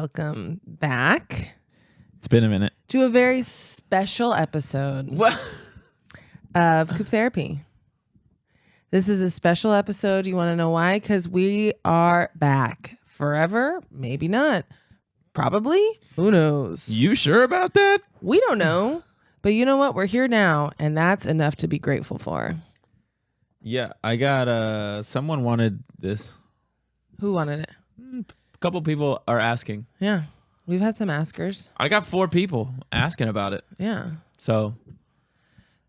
welcome back. It's been a minute. To a very special episode of COOP Therapy. This is a special episode. You want to know why? Because we are back forever. Maybe not. Probably. Who knows? You sure about that? We don't know. But you know what? We're here now, and that's enough to be grateful for. Yeah, I got someone wanted this. Who wanted it? A couple people are asking. Yeah. We've had some askers. I got 4 people asking about it. Yeah. So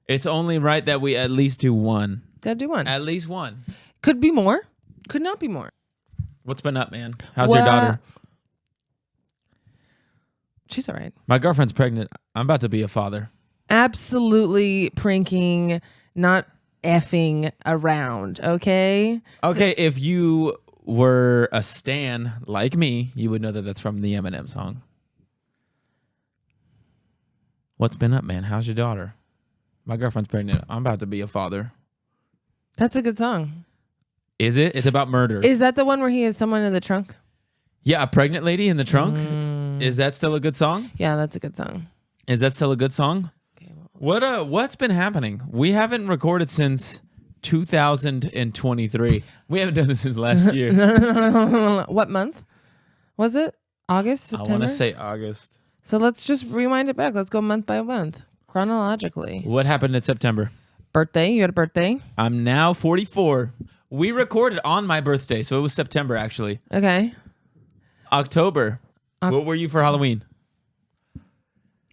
it's only right that we at least do one. Gotta do one. At least one. Could be more. Could not be more. What's been up, man? How's your daughter? She's all right. My girlfriend's pregnant. I'm about to be a father. Absolutely pranking, not effing around, okay? Okay, if you were a stan like me, you would know that that's from the Eminem song. What's been up, man? How's your daughter? My girlfriend's pregnant. I'm about to be a father. That's a good song. Is it? It's about murder. Is that the one where he has someone in the trunk? Yeah, a pregnant lady in the trunk. Is that still a good song? Yeah, that's a good song. Is that still a good song? Okay, well, What's been happening? We haven't recorded since 2023. We haven't done this since last year. What month was it? August, September? I want to say August. So let's just rewind it back. Let's go month by month, chronologically. What happened in September? Birthday. You had a birthday? I'm now 44. We recorded on my birthday, so it was September, actually. Okay. October. What were you for Halloween?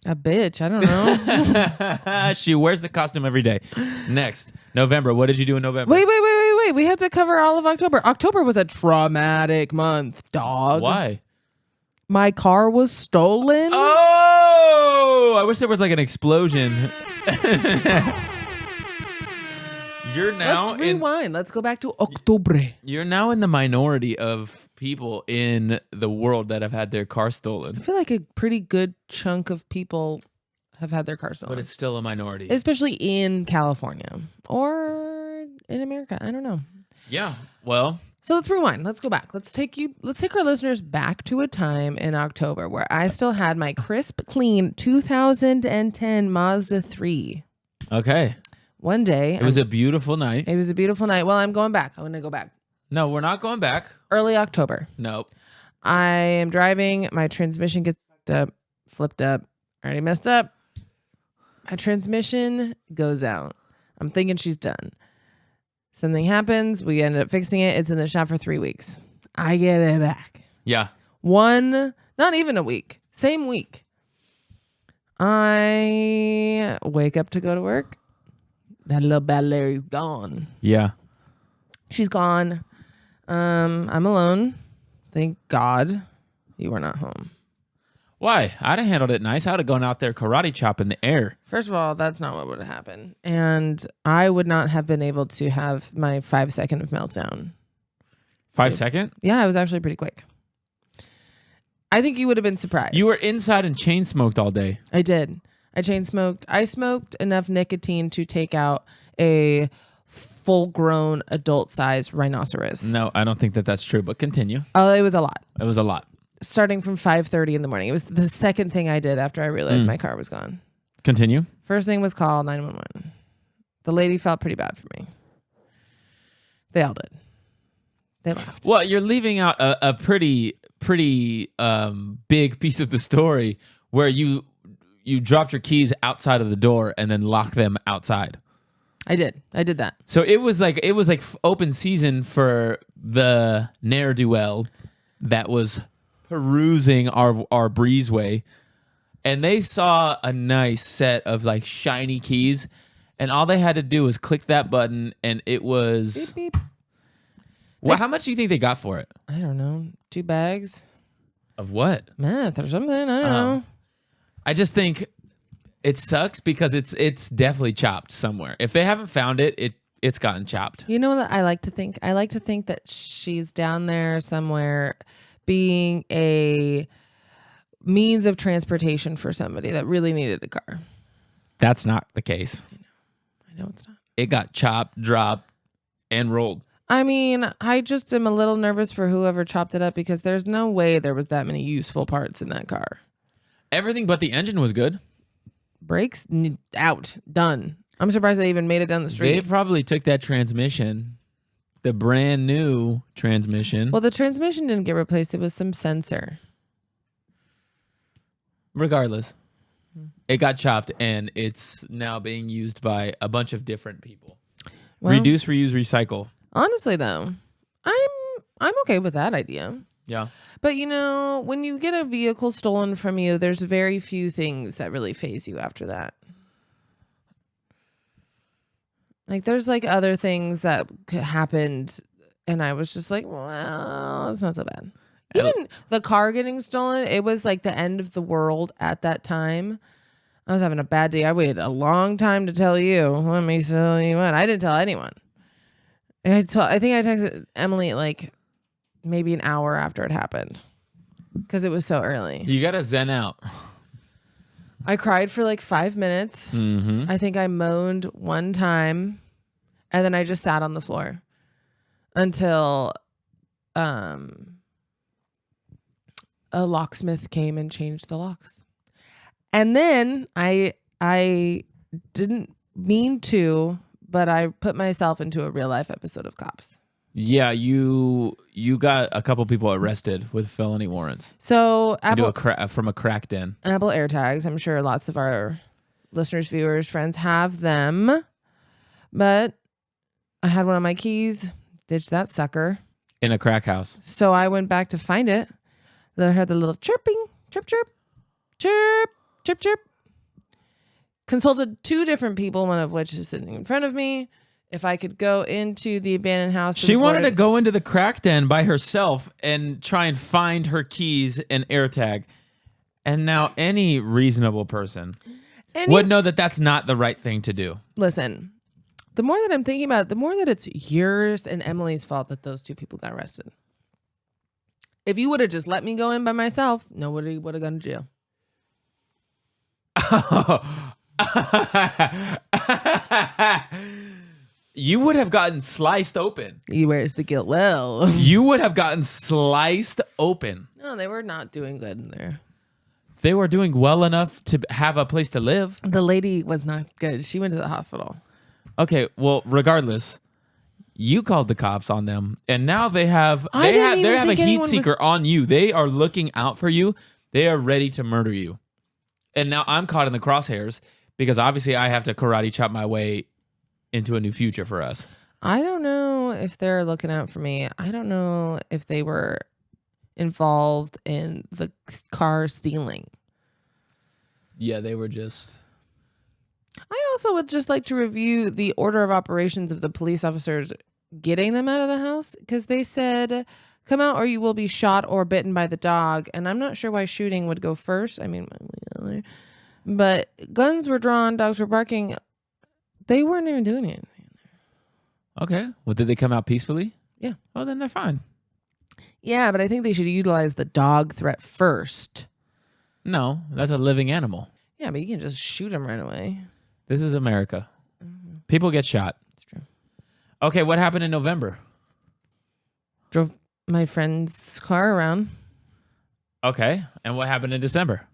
A bitch. I don't know. She wears the costume every day. Next. November. What did you do in November? Wait. We have to cover all of October. October was a traumatic month, dog. Why? My car was stolen. Oh! I wish there was like an explosion. You're now Let's rewind. Let's go back to October. You're now in the minority of people in the world that have had their car I stolen. feel like a pretty good chunk of people have had their car stolen. But it's still a minority. Especially in California or in America. I don't know. Yeah. Well, So let's rewind. Let's go back. Let's take our listeners back to a time in October where I still had my crisp, clean 2010 Mazda 3. okay. One day. It was a beautiful night. It was a beautiful night. Well, I'm going back. I'm going to go back. No, we're not going back. Early October. Nope. I am driving. My transmission gets flipped up. Already messed up. My transmission goes out. I'm thinking she's done. Something happens. We ended up fixing it. It's in the shop for 3 weeks. I get it back. Yeah. Not even a week. Same week. I wake up to go to work. That little bad Larry's gone. Yeah. She's gone. I'm alone. Thank God you were not home. Why? I'd have handled it nice. I would have gone out there karate chop in the air. First of all, that's not what would have happened. And I would not have been able to have my 5 second of meltdown. 5 second? Yeah, I was actually pretty quick. I think you would have been surprised. You were inside and chain smoked all day. I did. I chain smoked. I smoked enough nicotine to take out a full-grown adult-sized rhinoceros. No, I don't think that that's true, but continue. Oh, it was a lot. It was a lot. Starting from 5:30 in the morning. It was the second thing I did after I realized my car was gone. Continue. First thing was call 911. The lady felt pretty bad for me. They all did. They laughed. Well, you're leaving out a pretty big piece of the story where you dropped your keys outside of the door and then locked them outside. I did that. So it was like open season for the ne'er-do-well that was perusing our breezeway, and they saw a nice set of like shiny keys, and all they had to do was click that button, and it was Beep, beep. Well, how much do you think they got for it? I don't know. 2 bags. Of what? Meth or something. I don't know. I just think it sucks because it's definitely chopped somewhere. If they haven't found it, it's gotten chopped. You know what I like to think? I like to think that she's down there somewhere being a means of transportation for somebody that really needed a car. That's not the case. I know it's not. It got chopped, dropped, and rolled. I mean, I just am a little nervous for whoever chopped it up because there's no way there was that many useful parts in that car. Everything but the engine was good. Brakes out, done. I'm surprised they even made it down the street. They probably took that transmission, the brand new transmission. Well, the transmission didn't get replaced. It was some sensor. Regardless, it got chopped and it's now being used by a bunch of different people. Well, Reduce, reuse, recycle. Honestly, though, I'm okay with that idea. Yeah. But when you get a vehicle stolen from you, there's very few things that really faze you after that. Like there's like other things that happened, and I was just like, well, it's not so bad. Even the car getting stolen, it was like the end of the world at that time. I was having a bad day. I waited a long time to tell you. Let me tell you what. I didn't tell anyone. I think I texted Emily like maybe an hour after it happened because it was so early. You got to zen out. I cried for like 5 minutes. Mm-hmm. I think I moaned one time, and then I just sat on the floor until a locksmith came and changed the locks. And then I didn't mean to, but I put myself into a real life episode of Cops. Yeah, you got a couple people arrested with felony warrants. So From a crack den. Apple AirTags. I'm sure lots of our listeners, viewers, friends have them. But I had one of my keys, ditched that sucker. In a crack house. So I went back to find it. Then I heard the little chirping, chirp, chirp, chirp, chirp, chirp. Consulted 2 different people, one of which is sitting in front of me. If I could go into the abandoned house. She wanted to go into the crack den by herself and try and find her keys and AirTag. And now any reasonable person would know that that's not the right thing to do. Listen, the more that I'm thinking about it, the more that it's yours and Emily's fault that those 2 people got arrested. If you would have just let me go in by myself, nobody would have gone to jail. You would have gotten sliced open. Where's the guilt? Well, you would have gotten sliced open. No, they were not doing good in there. They were doing well enough to have a place to live. The lady was not good. She went to the hospital. Okay, well, regardless, you called the cops on them, and now they have a heat seeker on you. They are looking out for you. They are ready to murder you. And now I'm caught in the crosshairs because obviously I have to karate chop my way into a new future for us. I don't know if they're looking out for me. I don't know if they were involved in the car stealing. Yeah, they were just... I also would just like to review the order of operations of the police officers getting them out of the house, because they said, come out or you will be shot or bitten by the dog. And I'm not sure why shooting would go first. I mean, but guns were drawn, dogs were barking. They weren't even doing anything. Okay. Well, did they come out peacefully? Yeah. Oh, then they're fine. Yeah, but I think they should utilize the dog threat first. No, that's a living animal. Yeah, but you can just shoot them right away. This is America. Mm-hmm. People get shot. It's true. Okay, what happened in November? Drove my friend's car around. Okay, and what happened in December?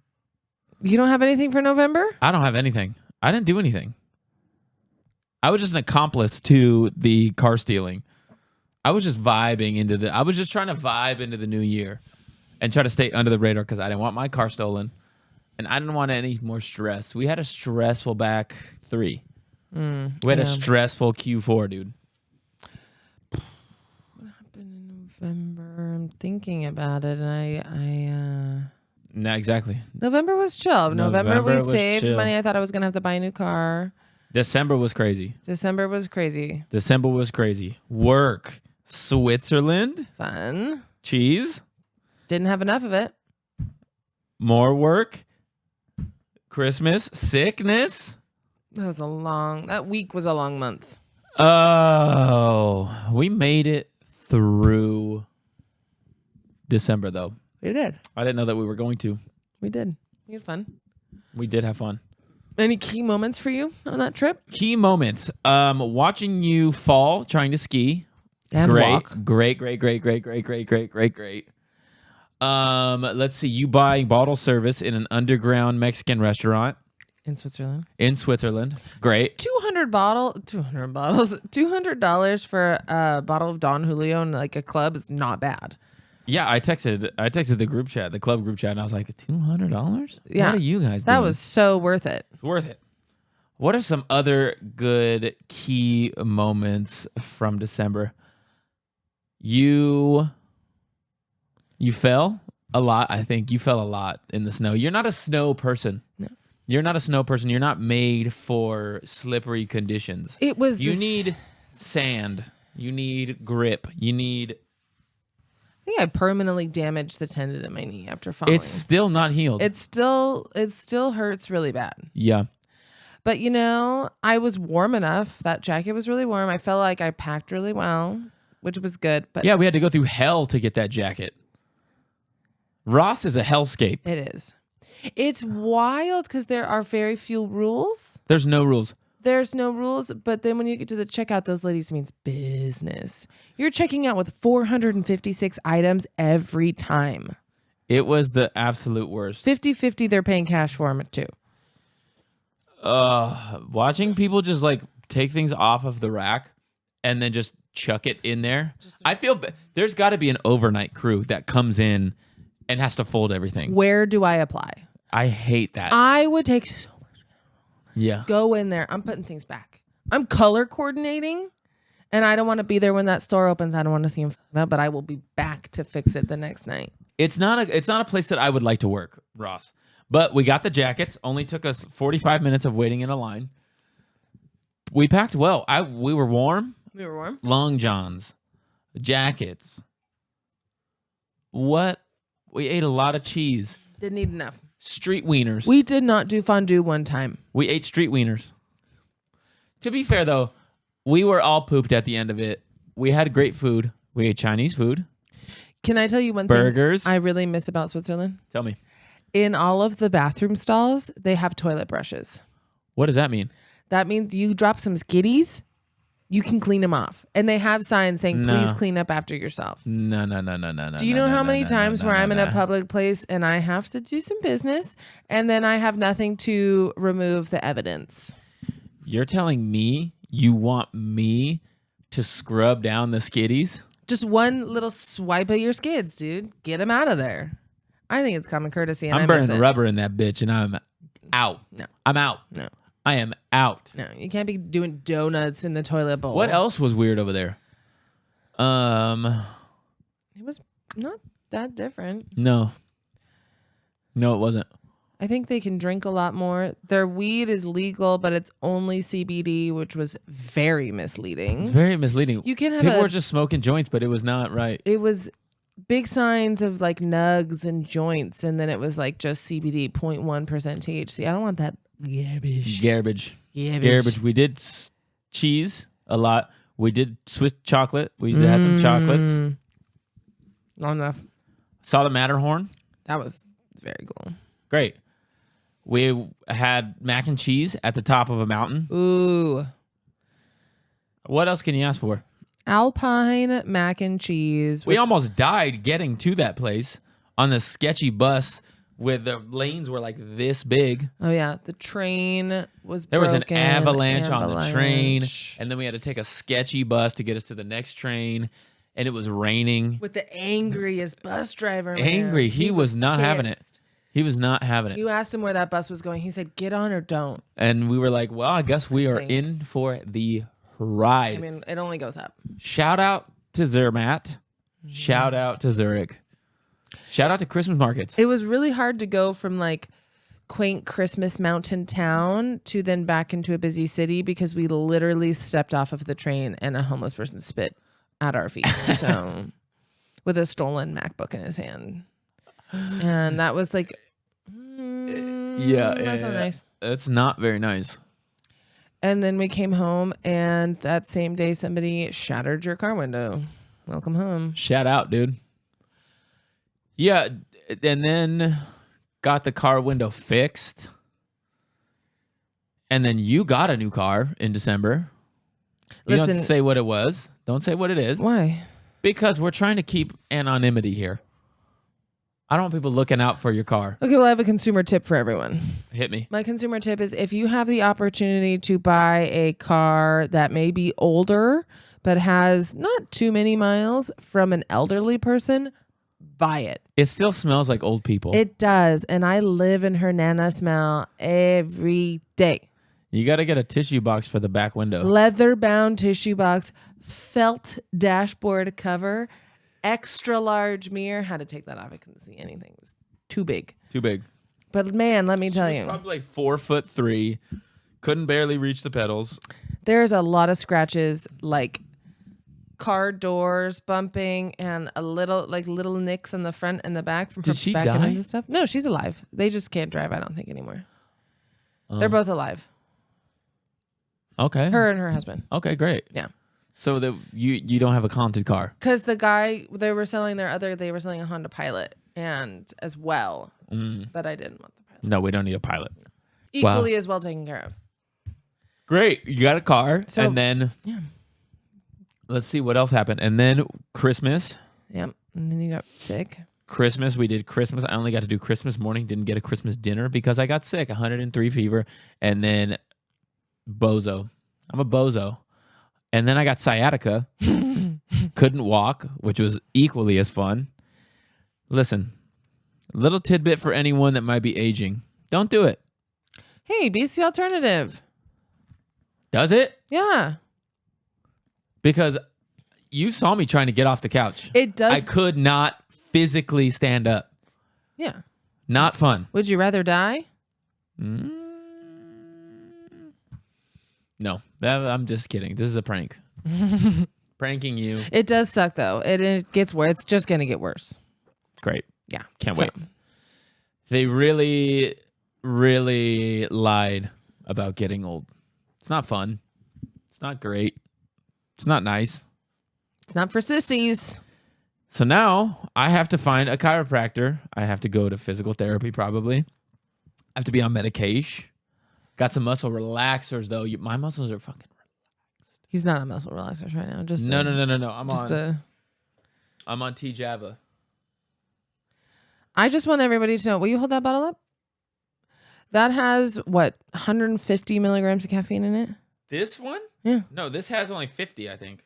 You don't have anything for November? I don't have anything. I didn't do anything. I was just an accomplice to the car stealing. I was just vibing I was just trying to vibe into the new year and try to stay under the radar because I didn't want my car stolen and I didn't want any more stress. We had a stressful back 3. We had a stressful Q4, dude. What happened in November? I'm thinking about it, and No, exactly. November was chill. November we saved chill. money. I thought I was gonna have to buy a new car. December was crazy. December was crazy. Work. Switzerland. Fun. Cheese. Didn't have enough of it. More work. Christmas. Sickness. That week was a long month. Oh, we made it through December, though. We did. I didn't know that we were going to. We did. We had fun. We did have fun. Any key moments for you on that trip? Key moments. Watching you fall trying to ski And walk. Great. Let's see. You buy bottle service in an underground Mexican restaurant In Switzerland. Great. $200 for a bottle of Don Julio in like a club is not bad. Yeah, I texted the group chat, the club group chat, and I was like, $200? Yeah. What are you guys doing? That was so worth it. Worth it. What are some other good key moments from December? You fell a lot. I think you fell a lot in the snow. You're not a snow person. No. You're not a snow person. You're not made for slippery conditions. It was. You need sand. You need grip. You need. I think I permanently damaged the tendon in my knee after falling. It's still not healed. It still hurts really bad. Yeah. But I was warm enough. That jacket was really warm. I felt like I packed really well, which was good. But yeah, we had to go through hell to get that jacket. Ross is a hellscape. It is. It's wild because there are very few rules. There's no rules. There's no rules, but then when you get to the checkout, those ladies means business. You're checking out with 456 items every time. It was the absolute worst. 50-50, they're paying cash for them too. Watching people just like take things off of the rack and then just chuck it in there. I feel there's got to be an overnight crew that comes in and has to fold everything. Where do I apply? I hate that. I would take so much. Yeah. Go in there. I'm putting things back. I'm color coordinating, and I don't want to be there when that store opens. I don't want to see them up, but I will be back to fix it the next night. It's not a place that I would like to work, Ross. But we got the jackets. Only took us 45 minutes of waiting in a line. We packed well. We were warm. We were warm. Long johns, jackets. What? We ate a lot of cheese. Didn't eat enough. Street wieners. We did not do fondue one time. We ate street wieners. To be fair, though, we were all pooped at the end of it. We had great food. We ate Chinese food. Can I tell you one Burgers. thing I really miss about Switzerland? Tell me. In all of the bathroom stalls, they have toilet brushes. What does that mean? That means you drop some skitties, you can clean them off. And they have signs saying, please clean up after yourself. No. Do you know how many times where I'm in a public place and I have to do some business and then I have nothing to remove the evidence? You're telling me you want me to scrub down the skitties? Just one little swipe of your skids, dude. Get them out of there. I think it's common courtesy. And I'm burning rubber in that bitch and I'm out. No. I'm out. No. I am out. No, you can't be doing donuts in the toilet bowl. What else was weird over there? It was not that different. No, it wasn't. I think they can drink a lot more. Their weed is legal, but it's only CBD, which was very misleading. It's very misleading. You can have people were just smoking joints, but it was not right. It was big signs of like nugs and joints, and then it was like just CBD, 0.1% THC. I don't want that garbage. We did cheese a lot. We did Swiss chocolate. We had some chocolates. Not enough. Saw the Matterhorn. That was very cool. Great. We had mac and cheese at the top of a mountain. Ooh. What else can you ask for? Alpine mac and cheese. We almost died getting to that place on the sketchy bus where the lanes were like this big. Oh, yeah. The train was There was broken. an avalanche on the train. And then we had to take a sketchy bus to get us to the next train. And it was raining. With the angriest bus driver. Angry. Man. He was not having it. He was not having it. You asked him where that bus was going. He said, get on or don't. And we were like, well, I guess we are in for the ride. I mean, it only goes up. Shout out to Zermatt. Shout out to Zurich. Shout out to Christmas markets. It was really hard to go from like quaint Christmas mountain town to then back into a busy city because we literally stepped off of the train and a homeless person spit at our feet. So with a stolen MacBook in his hand. And that was like, that's not nice. It's not very nice. And then we came home and that same day somebody shattered your car window. Welcome home. Shout out, dude. Yeah, and then got the car window fixed. And then you got a new car in December. You don't have to say what it was. Don't say what it is. Why? Because we're trying to keep anonymity here. I don't want people looking out for your car. Okay, well, I have a consumer tip for everyone. Hit me. My consumer tip is if you have the opportunity to buy a car that may be older but has not too many miles from an elderly person, buy it. It still smells like old people. It does, and I live in her Nana smell every day. You got to get a tissue box for the back window. Leather-bound tissue box, felt dashboard cover, extra large mirror. Had to take that off. I couldn't see anything. It was too big. Too big. But man, let me tell you, Probably like 4'3". Couldn't barely reach the pedals. there's a lot of scratches, like car doors bumping and a little nicks in the front and the back from her Did she backing die? into stuff. No, she's alive. They just can't drive, I don't think, anymore. They're both alive. Okay. Her and her husband. Okay, great. Yeah. So that you don't have a haunted car. Because the guy they were selling a Honda Pilot and as well. But I didn't want the Pilot. No, we don't need a Pilot. Equally as well taken care of. Great. You got a car. So- and then let's see what else happened. And then Christmas. Yep. And then you got sick. We did Christmas. I only got to do Christmas morning. Didn't get a Christmas dinner because I got sick. 103 fever. And then bozo. I'm a bozo. And then I got sciatica. Couldn't walk, which was equally as fun. Listen, little tidbit for anyone that might be aging. Don't do it. Hey, BC Alternative. Does it? Yeah. Because you saw me trying to get off the couch. It does. I could not physically stand up. Yeah. Not fun. Would you rather die? No, I'm just kidding. This is a prank. Pranking you. It does suck though. It gets worse. It's just gonna get worse. Great. Yeah. Can't wait. They really, really lied about getting old. It's not fun. It's not great. It's not nice. It's not for sissies. So now I have to find a chiropractor. I have to go to physical therapy probably. I have to be on medication. Got some muscle relaxers though. My muscles are fucking relaxed. He's not on muscle relaxers right now. Just No. I'm on T-Java. I just want everybody to know. Will you hold that bottle up? That has what 150 milligrams of caffeine in it. This one? Yeah. No, this has only 50, I think.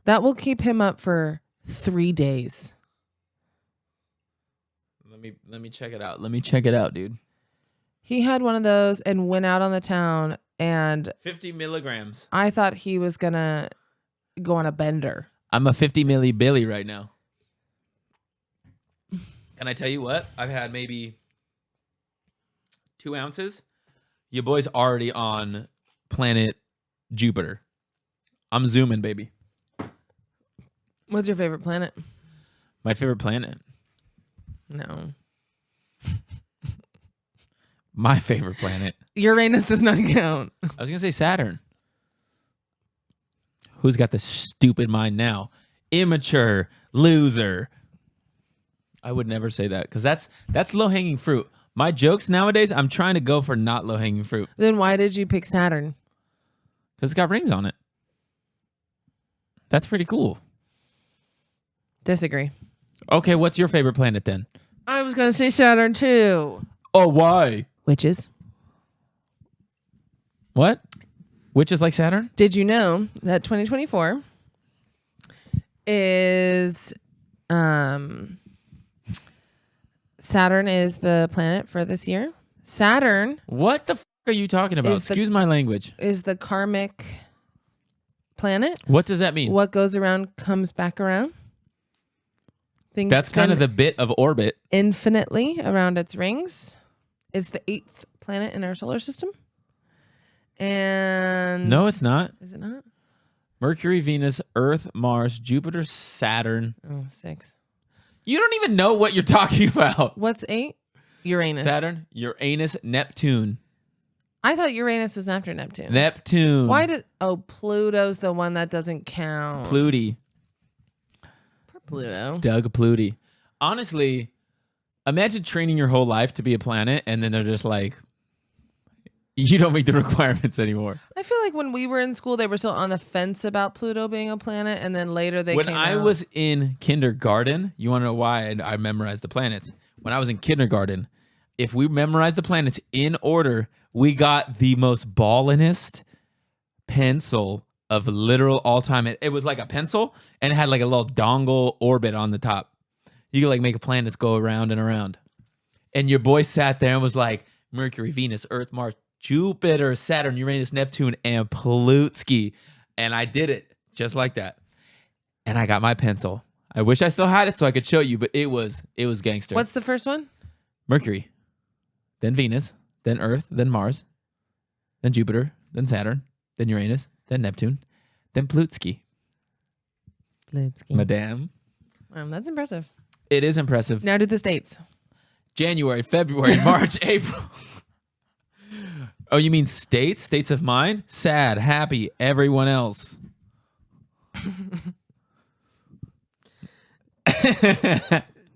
That will keep him up for 3 days. Let me check it out. Let me check it out, dude. He had one of those and went out on the town, and 50 milligrams. I thought he was gonna go on a bender. I'm a 50 milli Billy right now. Can I tell you what? I've had maybe 2 ounces. Your boy's already on planet Jupiter. I'm zooming, baby. What's your favorite planet? My favorite planet. No. My favorite planet. Uranus does not count. I was going to say Saturn. Who's got this stupid mind now? Immature, loser. I would never say that because that's low-hanging fruit. My jokes nowadays, I'm trying to go for not low-hanging fruit. Then why did you pick Saturn? Because it's got rings on it. That's pretty cool. Disagree. Okay, what's your favorite planet then? I was going to say Saturn too. Oh, why? Witches. What? Witches like Saturn? Did you know that 2024 is Saturn is the planet for this year? Saturn What the f*** are you talking about? Excuse my language. is the karmic planet. What does that mean? What goes around comes back around. Things That's kind of spin the bit of orbit. infinitely around its rings. It's the 8th planet in our solar system. And No, it's not. Is it not? Mercury, Venus, Earth, Mars, Jupiter, Saturn. Oh, 6. You don't even know what you're talking about. What's 8? Uranus. Saturn, Uranus, Neptune. I thought Uranus was after Neptune. Neptune. Why did Pluto's the one that doesn't count? Pluty. Poor Pluto. Doug Pluty. Honestly, imagine training your whole life to be a planet and then they're just like, You don't meet the requirements anymore. I feel like when we were in school, they were still on the fence about Pluto being a planet, and then later they When came I out. was in kindergarten, you want to know why I memorized the planets? When I was in kindergarten, if we memorized the planets in order, we got the most ballinest pencil of literal all time. It was like a pencil, and it had like a little dongle orbit on the top. You could like make a planets go around and around. And your boy sat there and was like, Mercury, Venus, Earth, Mars, Jupiter, Saturn, Uranus, Neptune, and Plutski. And I did it just like that. And I got my pencil. I wish I still had it so I could show you, but it was gangster. What's the first one? Mercury, then Venus, then Earth, then Mars, then Jupiter, then Saturn, then Uranus, then Neptune, then Plutski. Madame. That's impressive. It is impressive. Now do the states. January, February, March, April. Oh, you mean states? States of mind? Sad, happy, everyone else.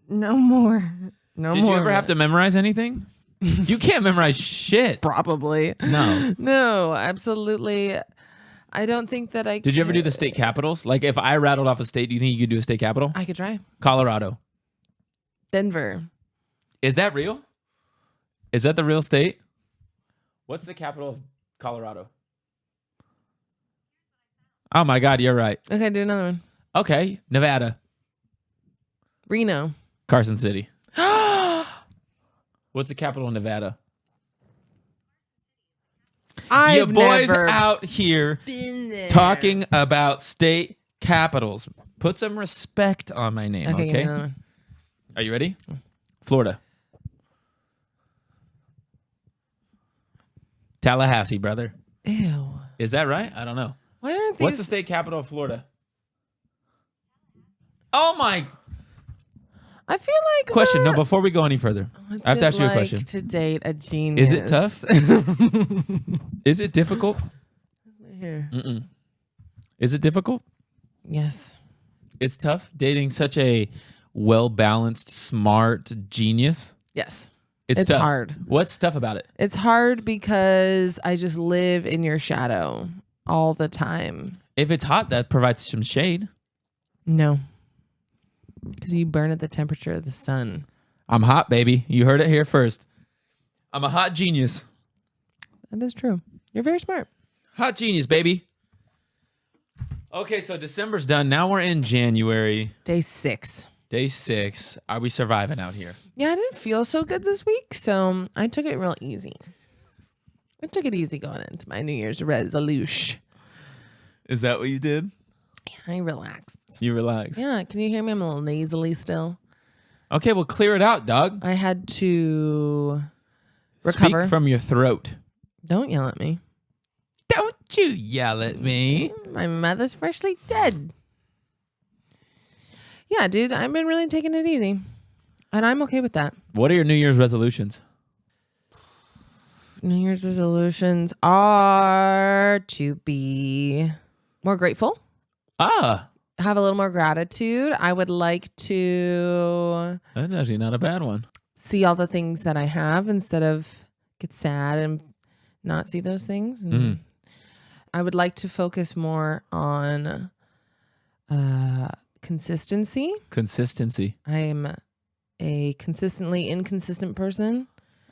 No more. No Did more. you ever have to memorize anything? You can't memorize shit. Probably. No. No, absolutely. I don't think that I Did you ever do the state capitals? Like if I rattled off a state, do you think you could do a state capital? I could try. Colorado. Denver. Is that real? Is that the real state? What's the capital of Colorado? Oh my God, you're right. Okay, do another one. Okay, Nevada. Reno. Carson City. What's the capital of Nevada? Your I've boys never out here been there. talking about state capitals. Put some respect on my name, Okay, give me another one. Are you ready? Florida. Tallahassee, brother. Ew. Is that right? I don't know. Why aren't these? What's the state capital of Florida? Oh my I feel like question. No, before we go any further, What's I have to it ask you a like question. to date a genius? Is it tough? Is it difficult? Here. Is it difficult? Yes. It's tough dating such a well-balanced, smart genius. Yes. It's tough. hard. What's tough about it? It's hard because I just live in your shadow all the time. If it's hot, that provides some shade. No. Because you burn at the temperature of the sun. I'm hot, baby. You heard it here first. I'm a hot genius. That is true. You're very smart. Hot genius, baby. Okay, so December's done. Now we're in January. Day 6. Day 6. Are we surviving out here? Yeah, I didn't feel so good this week, so I took it real easy. I took it easy going into my New Year's resolution. Is that what you did? I relaxed. You relaxed. Yeah, can you hear me? I'm a little nasally still. Okay, well, clear it out, dog. I had to recover. Speak from your throat. Don't yell at me. Don't you yell at me. My mother's freshly dead. Yeah, dude, I've been really taking it easy. And I'm okay with that. What are your New Year's resolutions? New Year's resolutions are to be more grateful. Have a little more gratitude. I would like to That's actually not a bad one. see all the things that I have instead of get sad and not see those things. And I would like to focus more on consistency. Consistency. I am a consistently inconsistent person.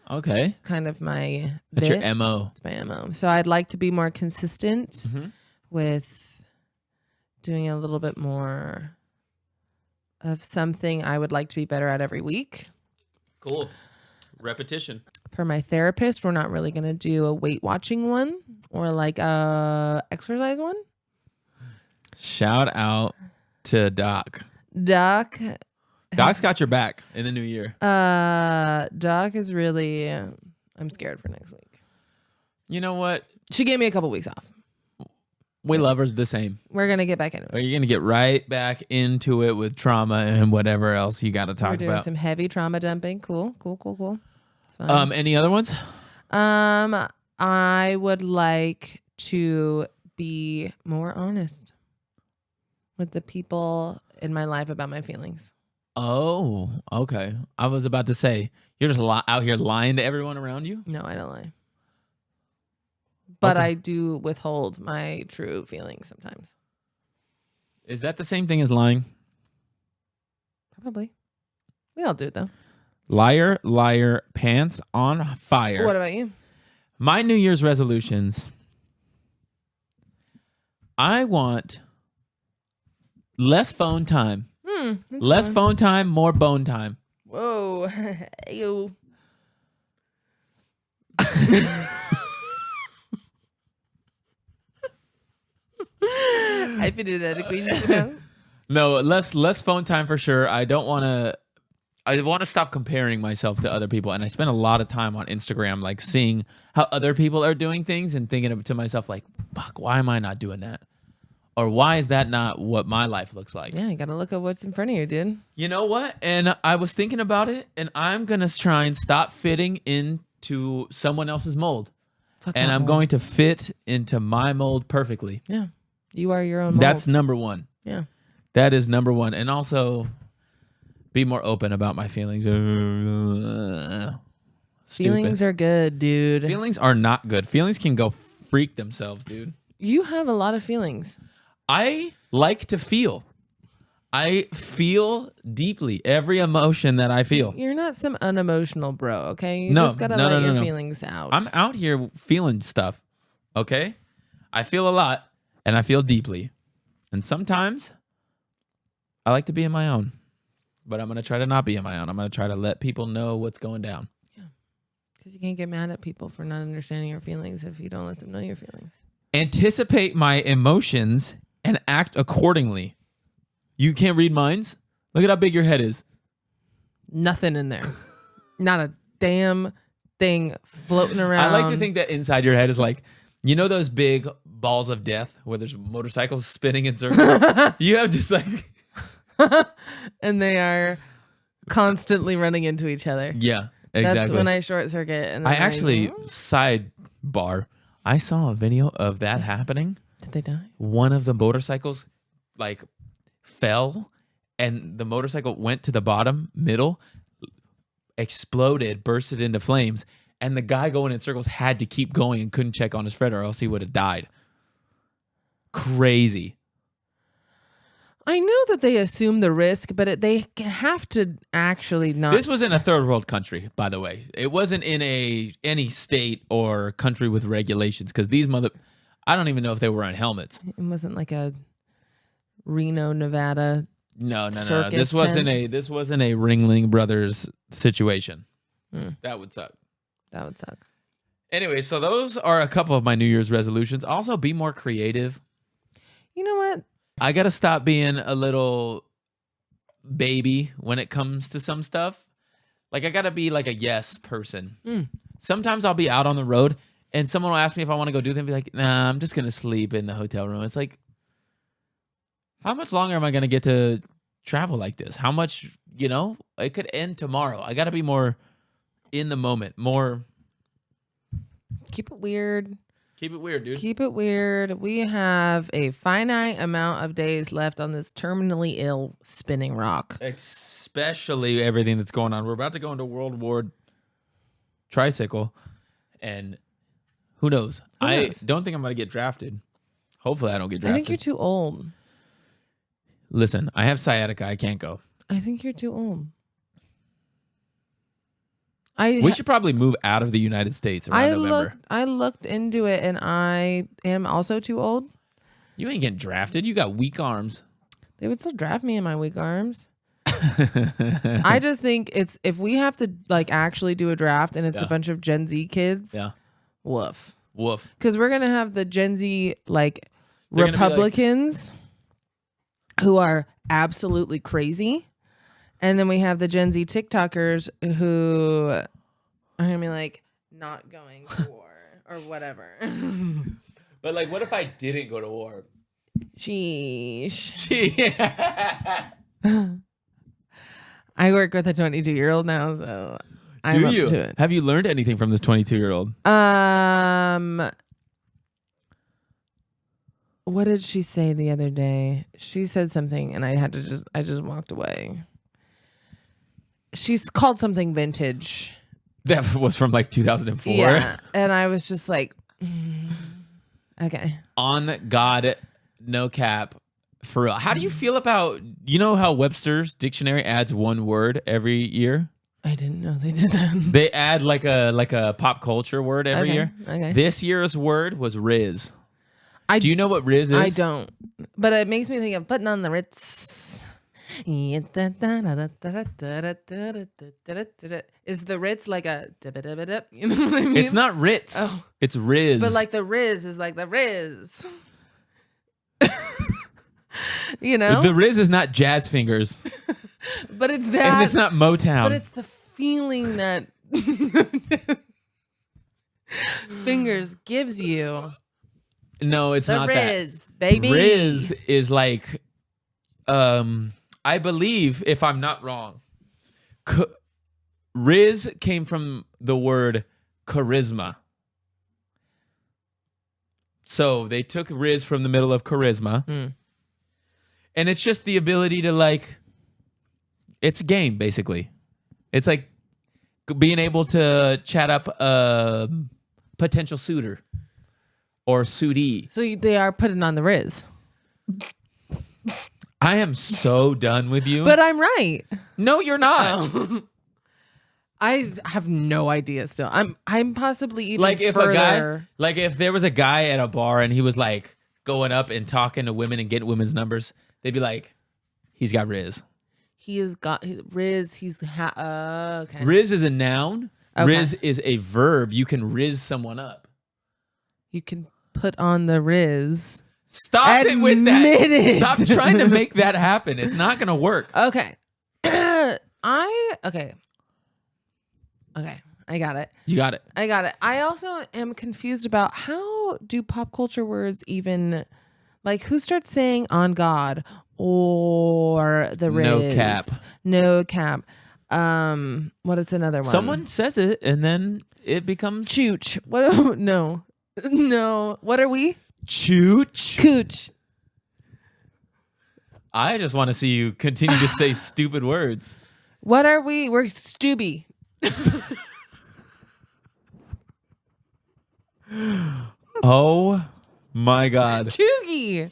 Okay. It's kind of my That's bit. your MO. It's my MO. So I'd like to be more consistent with doing a little bit more of something I would like to be better at every week. Cool. Repetition. Per my therapist, we're not really going to do a weight watching one or like a exercise one. Shout out to Doc. Doc. Doc's got your back in the new year. Doc is really, I'm scared for next week. You know what? She gave me a couple weeks off. We love her the same. We're going to get back into But it. you're going to get right back into it with trauma and whatever else you got to We're talk doing about. some heavy trauma dumping. Cool. It's fun. Any other ones? I would like to be more honest with the people in my life about my feelings. Oh, okay. I was about to say, you're just out here lying to everyone around you? No, I don't lie. but Okay. I do withhold my true feelings sometimes. Is that the same thing as lying? Probably. We all do it though. Liar, liar, pants on fire. What about you? My New Year's resolutions. I want less phone time. Less phone time, more bone time. Whoa. Ew. I figured that equation out. No, less phone time for sure. I want to stop comparing myself to other people, and I spend a lot of time on Instagram like seeing how other people are doing things and thinking to myself like, fuck, why am I not doing that? Or why is that not what my life looks like? Yeah, you gotta look at what's in front of you, dude. You know what? And I was thinking about it, and I'm going to try and stop fitting into someone else's mold. Fuck And that I'm mold. going to fit into my mold perfectly. Yeah. You are your own mold. That's number one. Yeah. That is number one. And also be more open about my feelings. Feelings are good, dude. Feelings are not good. Feelings can go freak themselves, dude. You have a lot of feelings. I like to feel. I feel deeply every emotion that I feel. You're not some unemotional bro, okay? You No, just gotta no, let no, your no. feelings out. I'm out here feeling stuff, okay? I feel a lot, and I feel deeply. And sometimes I like to be in my own, but I'm going to try to not be in my own. I'm going to try to let people know what's going down. Because you can't get mad at people for not understanding your feelings if you don't let them know your feelings. Anticipate my emotions and act accordingly. You can't read minds? Look at how big your head is. Nothing in there. Not a damn thing floating around. I like to think that inside your head is like, you know those big balls of death where there's motorcycles spinning in circles? You have just like... and they are constantly running into each other. Yeah, exactly. That's when I short circuit. And I then actually, sidebar, I saw a video of that happening. Did they die? One of the motorcycles like fell and the motorcycle went to the bottom, middle, exploded, bursted into flames. And the guy going in circles had to keep going and couldn't check on his friend or else he would have died. Crazy. I know that they assume the risk, but they have to actually not. This was in a third world country, by the way. It wasn't in any state or country with regulations because these I don't even know if they were on helmets. It wasn't like a Reno, Nevada. No. Circus This wasn't a Ringling Brothers situation. That would suck. That would suck. Anyway, so those are a couple of my New Year's resolutions. Also, be more creative. You know what? I got to stop being a little baby when it comes to some stuff. Like, I got to be like a yes person. Sometimes I'll be out on the road and someone will ask me if I want to go do them. Be like, nah, I'm just going to sleep in the hotel room. It's like, how much longer am I going to get to travel like this? How much, it could end tomorrow. I got to be more in the moment, more. Keep it weird. Keep it weird, dude. Keep it weird. We have a finite amount of days left on this terminally ill spinning rock. Especially everything that's going on. We're about to go into World War Tricycle, and who knows? I don't think I'm going to get drafted. Hopefully I don't get drafted. I think you're too old. Listen, I have sciatica. I can't go. I think you're too old. We should probably move out of the United States around November. I looked into it, and I am also too old. You ain't getting drafted. You got weak arms. They would still draft me in my weak arms. I just think it's if we have to like actually do a draft and it's a bunch of Gen Z kids. Yeah. Woof. Woof. Because we're gonna have the Gen Z like They're gonna be like- Republicans who are absolutely crazy. And then we have the Gen Z TikTokers who are gonna be like not going to war or whatever. But like, what if I didn't go to war? Sheesh. Do I work with a 22-year-old now, so I'm up you? to it. Have you learned anything from this 22-year-old? What did she say the other day? She said something and I just walked away. She's called something vintage. That was from like 2004. Yeah. And I was just like, Okay. On God, no cap, for real. How do you feel about, you know how Webster's dictionary adds one word every year? I didn't know they did that. They add like a pop culture word every year. Okay. This year's word was Riz. Do you know what Riz is? I don't. But it makes me think of putting on the Ritz. Is the Ritz like a you know what I mean? It's not Ritz. Oh. It's Riz. But like the Riz is like the Riz. You know? The Riz is not Jazz Fingers. But it's that. And it's not Motown. But it's the feeling that Fingers gives you. No, it's not Riz, that. baby. Riz is like, I believe, if I'm not wrong, Riz came from the word charisma. So they took Riz from the middle of charisma. And it's just the ability to like, it's a game, basically. It's like being able to chat up a potential suitor or suitee. So they are putting on the Riz. I am so done with you. But I'm right. No, you're not. Oh. I have no idea still. I'm possibly even Like if further. a guy, like if there was a guy at a bar and he was like going up and talking to women and getting women's numbers, they'd be like, he's got Riz. He has got Riz. Okay. Riz is a noun. Okay. Riz is a verb. You can riz someone up. You can put on the Riz. Stop it with that. Admit it. Stop trying to make that happen. It's not going to work. Okay. Okay. I got it. You got it. I got it. I also am confused about how do pop culture words even, like, who starts saying on God or the Riz? No cap. No cap. What is another one? Someone says it and then it becomes Chooch. What? No. No. What are we? chooch. Cooch. I just want to see you continue to say stupid words. What are we? We're Stooby. Oh my God. Choogy.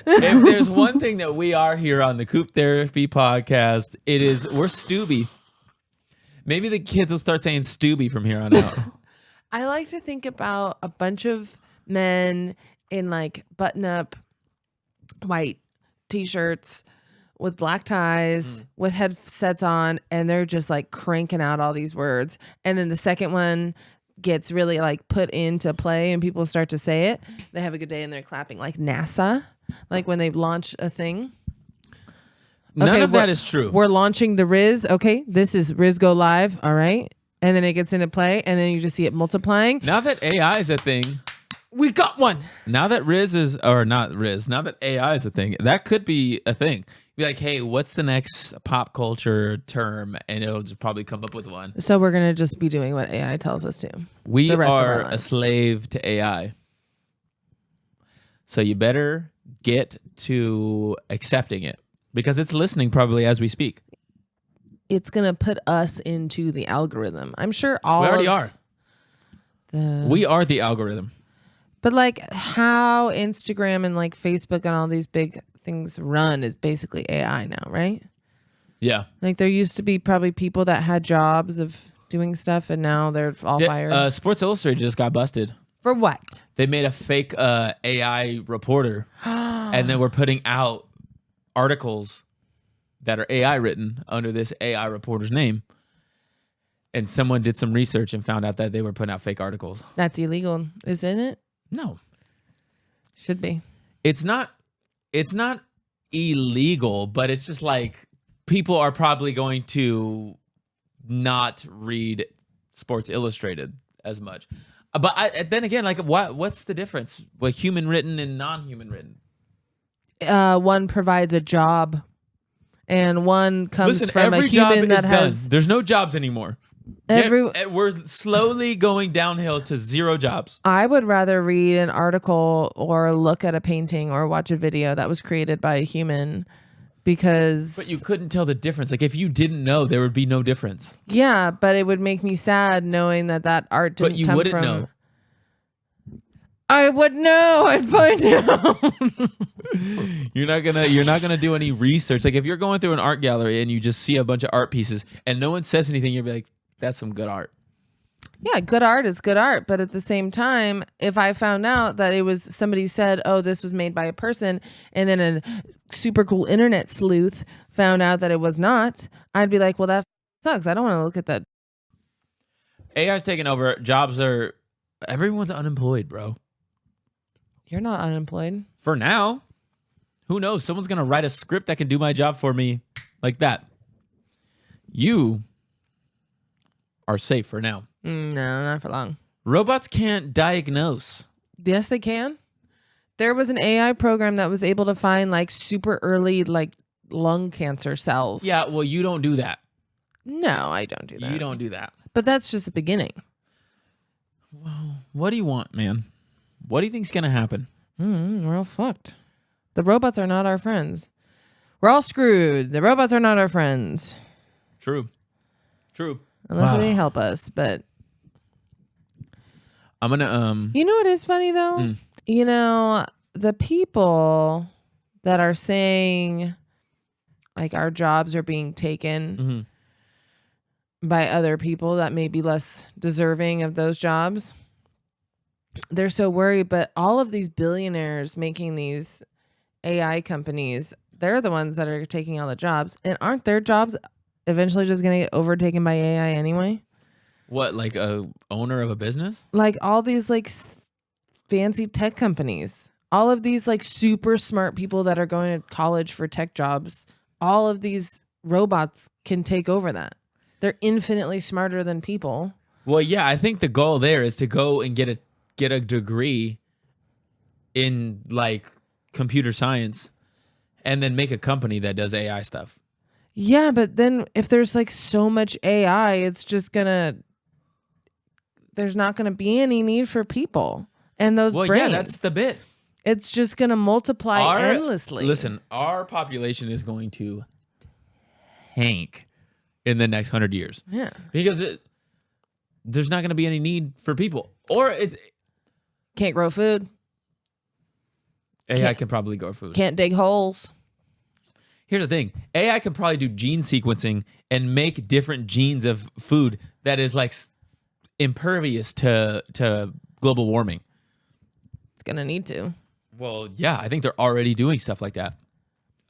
If there's one thing that we are here on the Coop Therapy podcast, it is we're Stooby. Maybe the kids will start saying Stooby from here on out. I like to think about a bunch of men in like button-up white t-shirts with black ties, with headsets on, and they're just like cranking out all these words. And then the second one gets really like put into play and people start to say it. They have a good day and they're clapping, like NASA, like when they launch a thing. None of that is true. We're launching the Riz. Okay, this is Riz Go Live. All right. And then it gets into play and then you just see it multiplying. Now that AI is a thing. We got one. Now that Riz is, or not Riz, now that AI is a thing, that could be a thing. Be like, hey, what's the next pop culture term? And it'll just probably come up with one. So we're going to just be doing what AI tells us to. We the rest of our are a lives. slave to AI. So you better get to accepting it because it's listening probably as we speak. It's going to put us into the algorithm. I'm sure all We already of are. the- We are the algorithm. But like how Instagram and like Facebook and all these big things run is basically AI now, right? Yeah. Like there used to be probably people that had jobs of doing stuff and now they're all fired. Sports Illustrated just got busted. For what? They made a fake AI reporter and then we're putting out articles that are AI written under this AI reporter's name. And someone did some research and found out that they were putting out fake articles. That's illegal, isn't it? No. Should be. It's not illegal, but it's just like people are probably going to not read Sports Illustrated as much. But then again, like what's the difference? Like human written and non-human written? One provides a job and one comes Listen, from a every job human is that has done. There's no jobs anymore. We're slowly going downhill to zero jobs. I would rather read an article or look at a painting or watch a video that was created by a human because... But you couldn't tell the difference. Like if you didn't know, there would be no difference. Yeah, but it would make me sad knowing that art didn't But you come wouldn't from... know. I would know. I'd find out. You're not gonna do any research. Like if you're going through an art gallery and you just see a bunch of art pieces and no one says anything, you'll be like, that's some good art. Yeah, good art is good art. But at the same time, if I found out that it was somebody said, oh, this was made by a person, and then a super cool internet sleuth found out that it was not, I'd be like, well, that sucks. I don't want to look at that. AI's taking over. Jobs are, everyone's unemployed, bro. You're not unemployed. For now. Who knows? Someone's going to write a script that can do my job for me like that. You are safe for now. No, not for long. Robots can't diagnose. Yes, they can. There was an AI program that was able to find like super early like lung cancer cells. Yeah, well, you don't do that. No, I don't do that. You don't do that. But that's just the beginning. Well, what do you want, man? What do you think's going to happen? We're all fucked. The robots are not our friends. We're all screwed. The robots are not our friends. True. Unless they help us, but I'm gonna you know what is funny though? You know, the people that are saying like our jobs are being taken by other people that may be less deserving of those jobs. They're so worried, but all of these billionaires making these AI companies, they're the ones that are taking all the jobs. And aren't their jobs eventually just going to get overtaken by AI anyway? What, like a owner of a business? Like all these like fancy tech companies, all of these like super smart people that are going to college for tech jobs, all of these robots can take over that. They're infinitely smarter than people. Well, yeah, I think the goal there is to go and get a degree in like computer science and then make a company that does AI stuff. Yeah, but then if there's like so much AI, it's just there's not gonna be any need for people and those brains. Yeah, that's the bit. It's just gonna multiply endlessly. Listen, our population is going to tank in the next 100 years. Yeah, because there's not going to be any need for people, or can't grow food. AI can probably grow food. Can't dig holes. Here's the thing: AI can probably do gene sequencing and make different genes of food that is like impervious to global warming. It's gonna need to. Well, yeah, I think they're already doing stuff like that.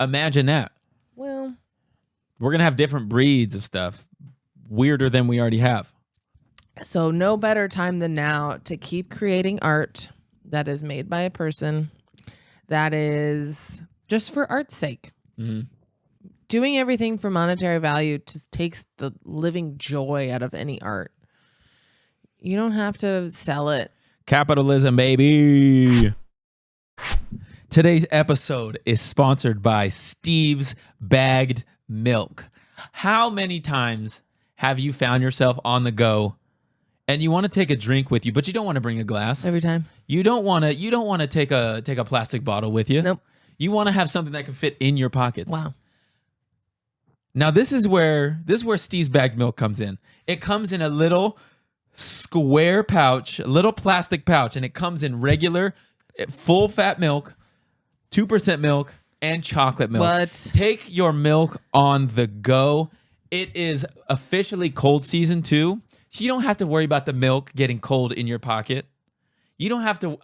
Imagine that. Well, we're gonna have different breeds of stuff, weirder than we already have. So no better time than now to keep creating art that is made by a person that is just for art's sake. Mm-hmm. Doing everything for monetary value just takes the living joy out of any art. You don't have to sell it. Capitalism, baby. Today's episode is sponsored by Steve's Bagged Milk. How many times have you found yourself on the go and you want to take a drink with you, but you don't want to bring a glass? Every time. You don't want to take a plastic bottle with you. Nope. You want to have something that can fit in your pockets. Wow. Now this is where Steve's Bagged Milk comes in. It comes in a little square pouch, a little plastic pouch, and it comes in regular full fat milk, 2% milk, and chocolate milk. What? Take your milk on the go. It is officially cold season too, so you don't have to worry about the milk getting cold in your pocket. You don't have to,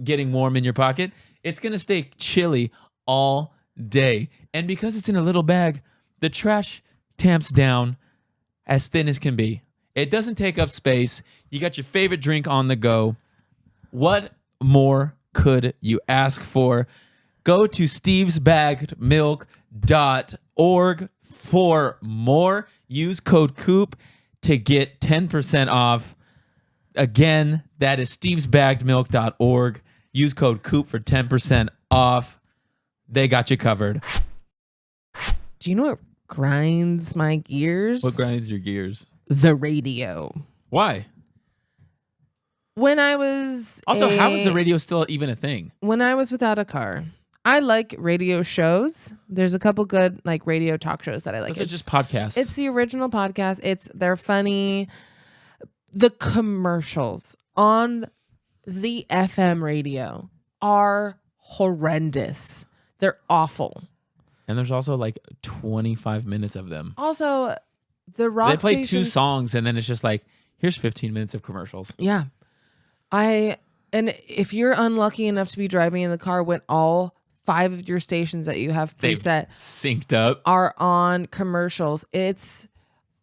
getting warm in your pocket. It's going to stay chilly all day. And because it's in a little bag, the trash tamps down as thin as can be. It doesn't take up space. You got your favorite drink on the go. What more could you ask for? Go to stevesbaggedmilk.org for more. Use code COOP to get 10% off. Again, that is stevesbaggedmilk.org. Use code COOP for 10% off. They got you covered. Do you know what grinds my gears? What grinds your gears? The radio. Why? When I was Also, how is the radio still even a thing? When I was without a car, I like radio shows. There's a couple good like radio talk shows that I like. Those are just podcasts. It's the original podcast. They're funny. The commercials on the FM radio are horrendous. They're awful. And there's also like 25 minutes of them. Also, the rock They play station, 2 songs and then it's just like, here's 15 minutes of commercials. Yeah. And if you're unlucky enough to be driving in the car when all 5 of your stations that you have They've preset synced up. are on commercials, it's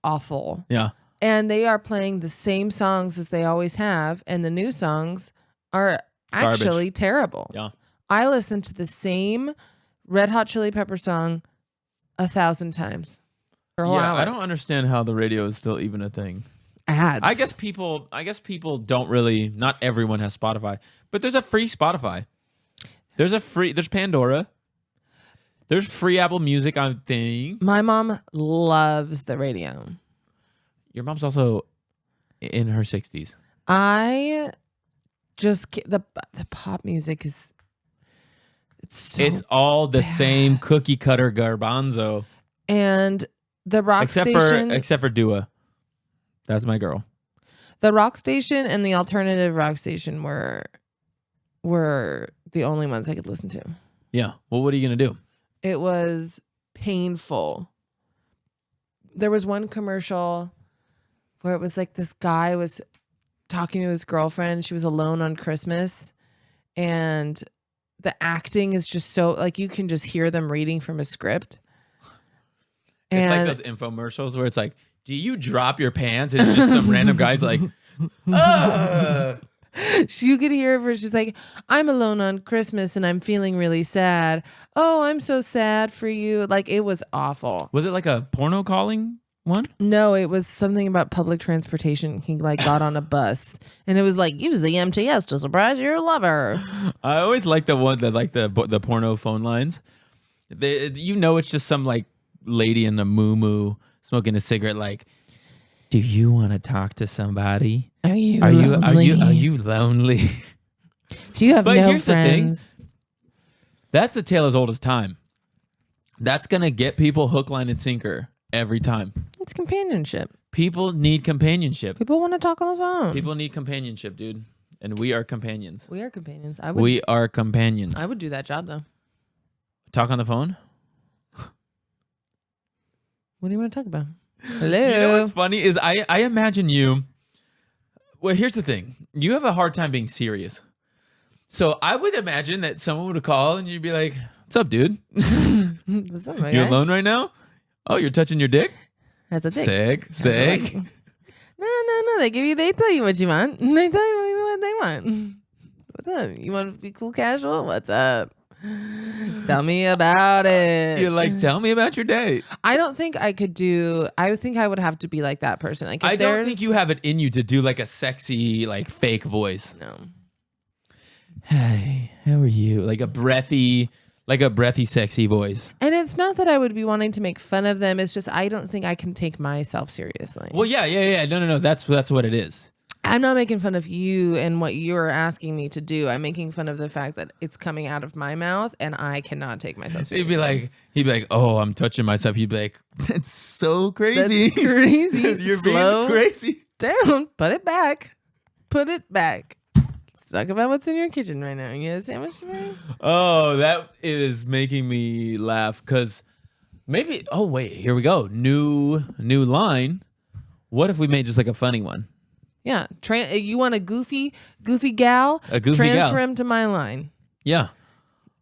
awful. Yeah. And they are playing the same songs as they always have, and the new songs are actually terrible. Yeah. I listened to the same Red Hot Chili Pepper song 1,000 times. For a whole hour. I don't understand how the radio is still even a thing. Ads. I guess people don't really, not everyone has Spotify, but there's a free Spotify. There's Pandora. There's free Apple Music, I think. My mom loves the radio. Your mom's also in her 60s. I just the pop music is It's all the same cookie cutter garbanzo. And the rock station, except for Dua. That's my girl. The rock station and the alternative rock station were the only ones I could listen to. Yeah. Well, what are you going to do? It was painful. There was one commercial where it was like this guy was talking to his girlfriend. She was alone on Christmas. And the acting is just so, like, you can just hear them reading from a script. It's like those infomercials where it's like, do you drop your pants? And it's just some random guy's like, You could hear her. She's like, I'm alone on Christmas and I'm feeling really sad. Oh, I'm so sad for you. Like, it was awful. Was it like a porno calling one? No, it was something about public transportation. He like got on a bus and it was like, use the MTS to surprise your lover. I always like the one that like the porno phone lines. It's just some like lady in a moo smoking a cigarette. Like, do you want to talk to somebody? Are you lonely? Do you have but no here's friends? The thing. That's a tale as old as time. That's gonna get people hook, line, and sinker every time. It's companionship. People need companionship. People want to talk on the phone. People need companionship, dude. And we are companions. We are companions. We are companions. I would do that job though. Talk on the phone? What do you want to talk about? Hello. You know what's funny is I imagine you. Well, here's the thing. You have a hard time being serious. So I would imagine that someone would call and you'd be like, what's up, dude? What's up, my You guy? alone right now? Oh, you're touching your dick? That's a dick. Sick. No. They tell you what you want. They tell you what they want. What's up? You want to be cool casual? What's up? Tell me about it. You're like, tell me about your day. I don't think I could do. I think I would have to be like that person. Like, if I don't think you have it in you to do like a sexy, like fake voice. No. Hey, how are you? Like a breathy, sexy voice. And it's not that I would be wanting to make fun of them. It's just I don't think I can take myself seriously. Well, yeah. No. That's what it is. I'm not making fun of you and what you're asking me to do. I'm making fun of the fact that it's coming out of my mouth and I cannot take myself seriously. He'd be like, oh, I'm touching myself. He'd be like, that's so crazy. That's crazy. You're Slow being crazy. down. Put it back. Put it back. Let's talk about what's in your kitchen right now. You got a sandwich today? Oh, that is making me laugh because maybe, oh, wait, here we go. New line. What if we made just like a funny one? Yeah. You want a goofy gal? A goofy Transfer gal. him to my line. Yeah.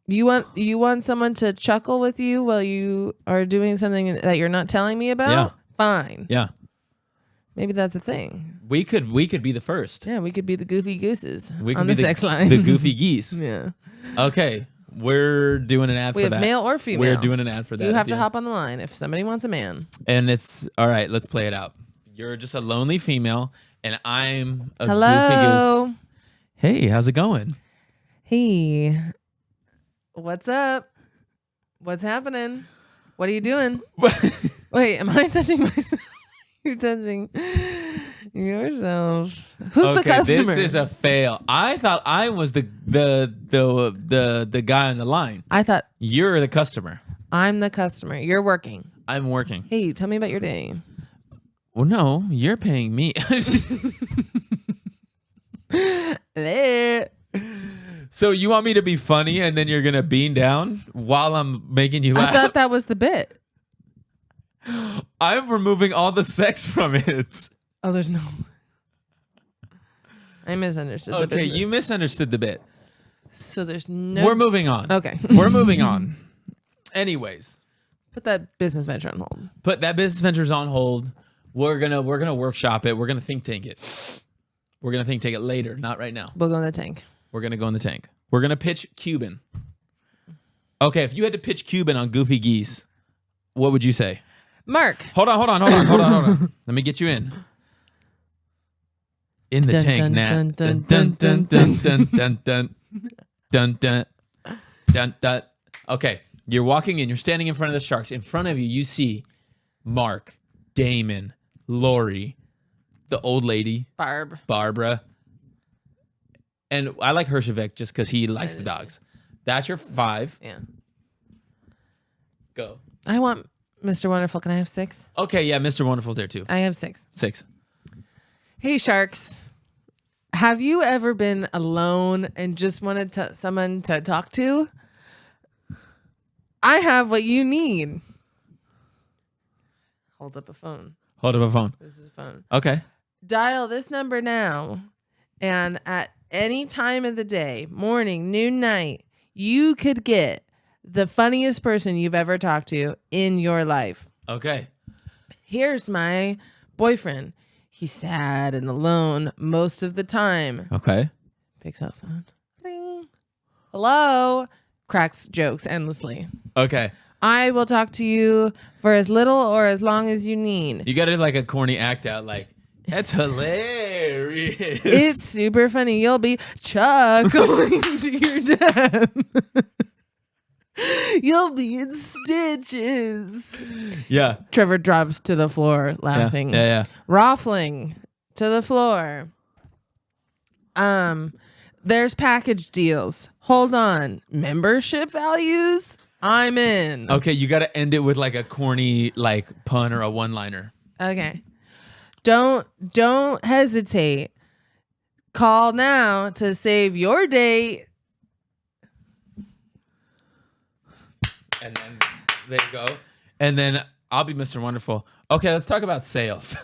You want someone to chuckle with you while you are doing something that you're not telling me about? Yeah. Fine. Yeah. Maybe that's a thing. We could be the first. Yeah, we could be the goofy gooses We could on be the sex line. The goofy geese. Yeah. Okay. We're doing an ad We for have that. male or female. We're doing an ad for that. You have to hop on the line if somebody wants a man. And it's all right. Let's play it out. You're just a lonely female, and I'm a goofy Hello. goose. Hey, how's it going? Hey. What's up? What's happening? What are you doing? Wait, am I touching myself? You're touching yourself. Who's the customer? This is a fail. I thought I was the guy on the line. I thought You're the customer. I'm the customer. You're working. I'm working. Hey, tell me about your day. Well, no, you're paying me. Hello. So you want me to be funny and then you're going to bean down while I'm making you I laugh? thought that was the bit. I'm removing all the sex from it. Oh, there's no. I misunderstood the Okay, business. you misunderstood the bit. So there's no. We're moving on. Okay. We're moving on. Anyways, Put that business venture on hold. put that business ventures on hold. We're gonna workshop it. We're gonna think tank it. We're gonna think tank it later, not right now. We'll go in the tank. We're gonna go in the tank. We're gonna pitch Cuban. Okay, if you had to pitch Cuban on Goofy Geese, what would you say? Mark. Hold on. Let me get you in. In the Dun, tank dun, now. dun, Dun dun, dun dun, dun dun dun dun dun dun dun. Okay, you're walking in. You're standing in front of the sharks. In front of you, you see Mark, Damon, Lori, the old lady, Barbara, and I like Hershevik just because he likes the dogs. That's your 5. Yeah. Go. I want Mr. Wonderful. Can I have 6? Okay, yeah, Mr. Wonderful's there too. I have 6. 6. Hey, sharks. Have you ever been alone and just wanted someone to talk to? I have what you need. Hold up a phone. Hold up a phone. This is a phone. Okay. Dial this number now, and at any time of the day, morning, noon, night, you could get the funniest person you've ever talked to in your life. Okay. Here's my boyfriend. He's sad and alone most of the time. Okay. Picks up phone. Ring. Hello. Cracks jokes endlessly. Okay. I will talk to you for as little or as long as you need. You got to like a corny act out like, that's hilarious. It's super funny. You'll be chuckling to your death. You'll be in stitches. Yeah. Trevor drops to the floor laughing. Yeah. Raffling to the floor. There's package deals. Hold on. Membership values? I'm in. Okay, you got to end it with like a corny like pun or a one-liner. Okay. Don't hesitate. Call now to save your date. And then there you go. And then I'll be Mr. Wonderful. Okay, let's talk about sales.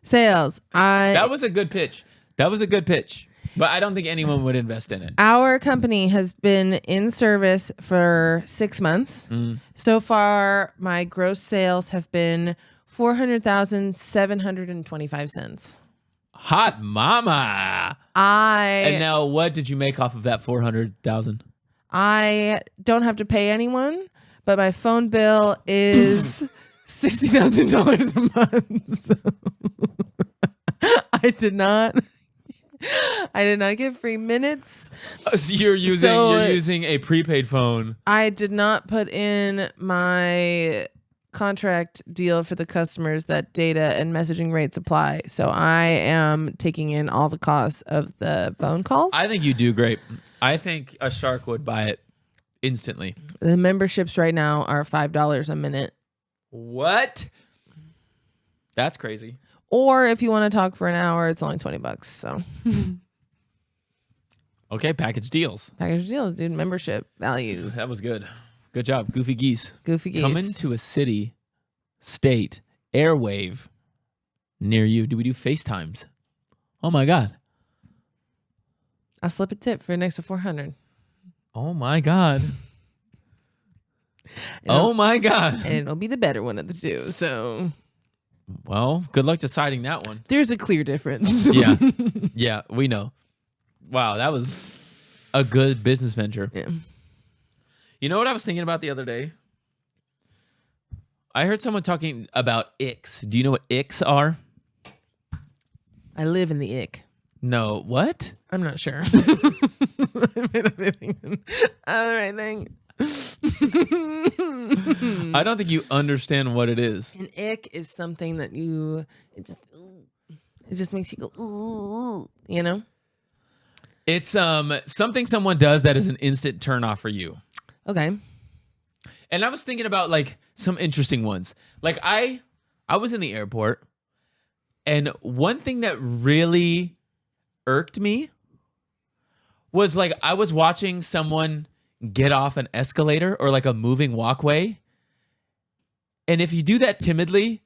Sales. That was a good pitch. But I don't think anyone would invest in it. Our company has been in service for 6 months. So far, my gross sales have been $400,725. Hot mama. And now what did you make off of that 400,000? I don't have to pay anyone, but my phone bill is $60,000 a month. I did not get free minutes. So you're using a prepaid phone. I did not put in my contract deal for the customers that data and messaging rates apply. So I am taking in all the costs of the phone calls. I think you do great. I think a shark would buy it instantly. The memberships right now are $5 a minute. What? That's crazy. Or if you want to talk for an hour, it's only $20. So okay, package deals. package deals, dude. Membership values. That was good. Good job, Goofy Geese. Goofy geese. Coming to a city, state, airwave near you. Do we do FaceTimes? Oh my God. I'll slip a tip for an extra $400. Oh my God. Oh my God. And it'll be the better one of the two. So Well, good luck deciding that one. there's a clear difference. Yeah. Yeah, we know. Wow, that was a good business venture. Yeah. You know what I was thinking about the other day? I heard someone talking about icks. Do you know what icks are? I live in the ick. No. What? I'm not sure. I may not be thinking of the right thing. I don't think you understand what it is. An ick is something that it just makes you go, ooh, you know? It's something someone does that is an instant turn off for you. Okay. And I was thinking about like some interesting ones. Like I was in the airport, and one thing that really irked me was like I was watching someone get off an escalator or like a moving walkway. And if you do that timidly,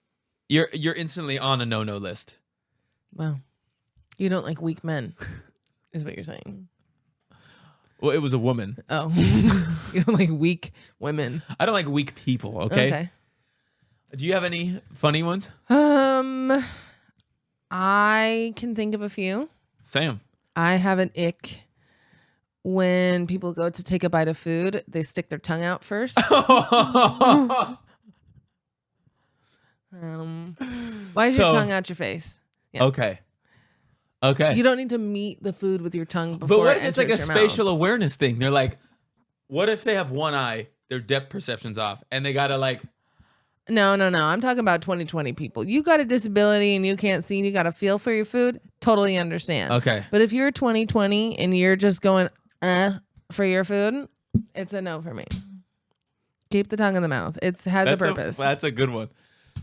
you're instantly on a no-no list. Wow. You don't like weak men, is what you're saying. Well, it was a woman. Oh. You don't like weak women. I don't like weak people, okay? Do you have any funny ones? I can think of a few. Sam. I have an ick when people go to take a bite of food, they stick their tongue out first. Why is your tongue out your face? Yeah. Okay. You don't need to meet the food with your tongue before. But what it if it's like a enters your spatial mouth? awareness thing? They're like, what if they have one eye, their depth perception's off, and they gotta like. No. I'm talking about 20/20 people. You got a disability and you can't see and you got to feel for your food. Totally understand. Okay. But if you're 20/20 and you're just going for your food, it's a no for me. Keep the tongue in the mouth. It has a purpose. That's a good one.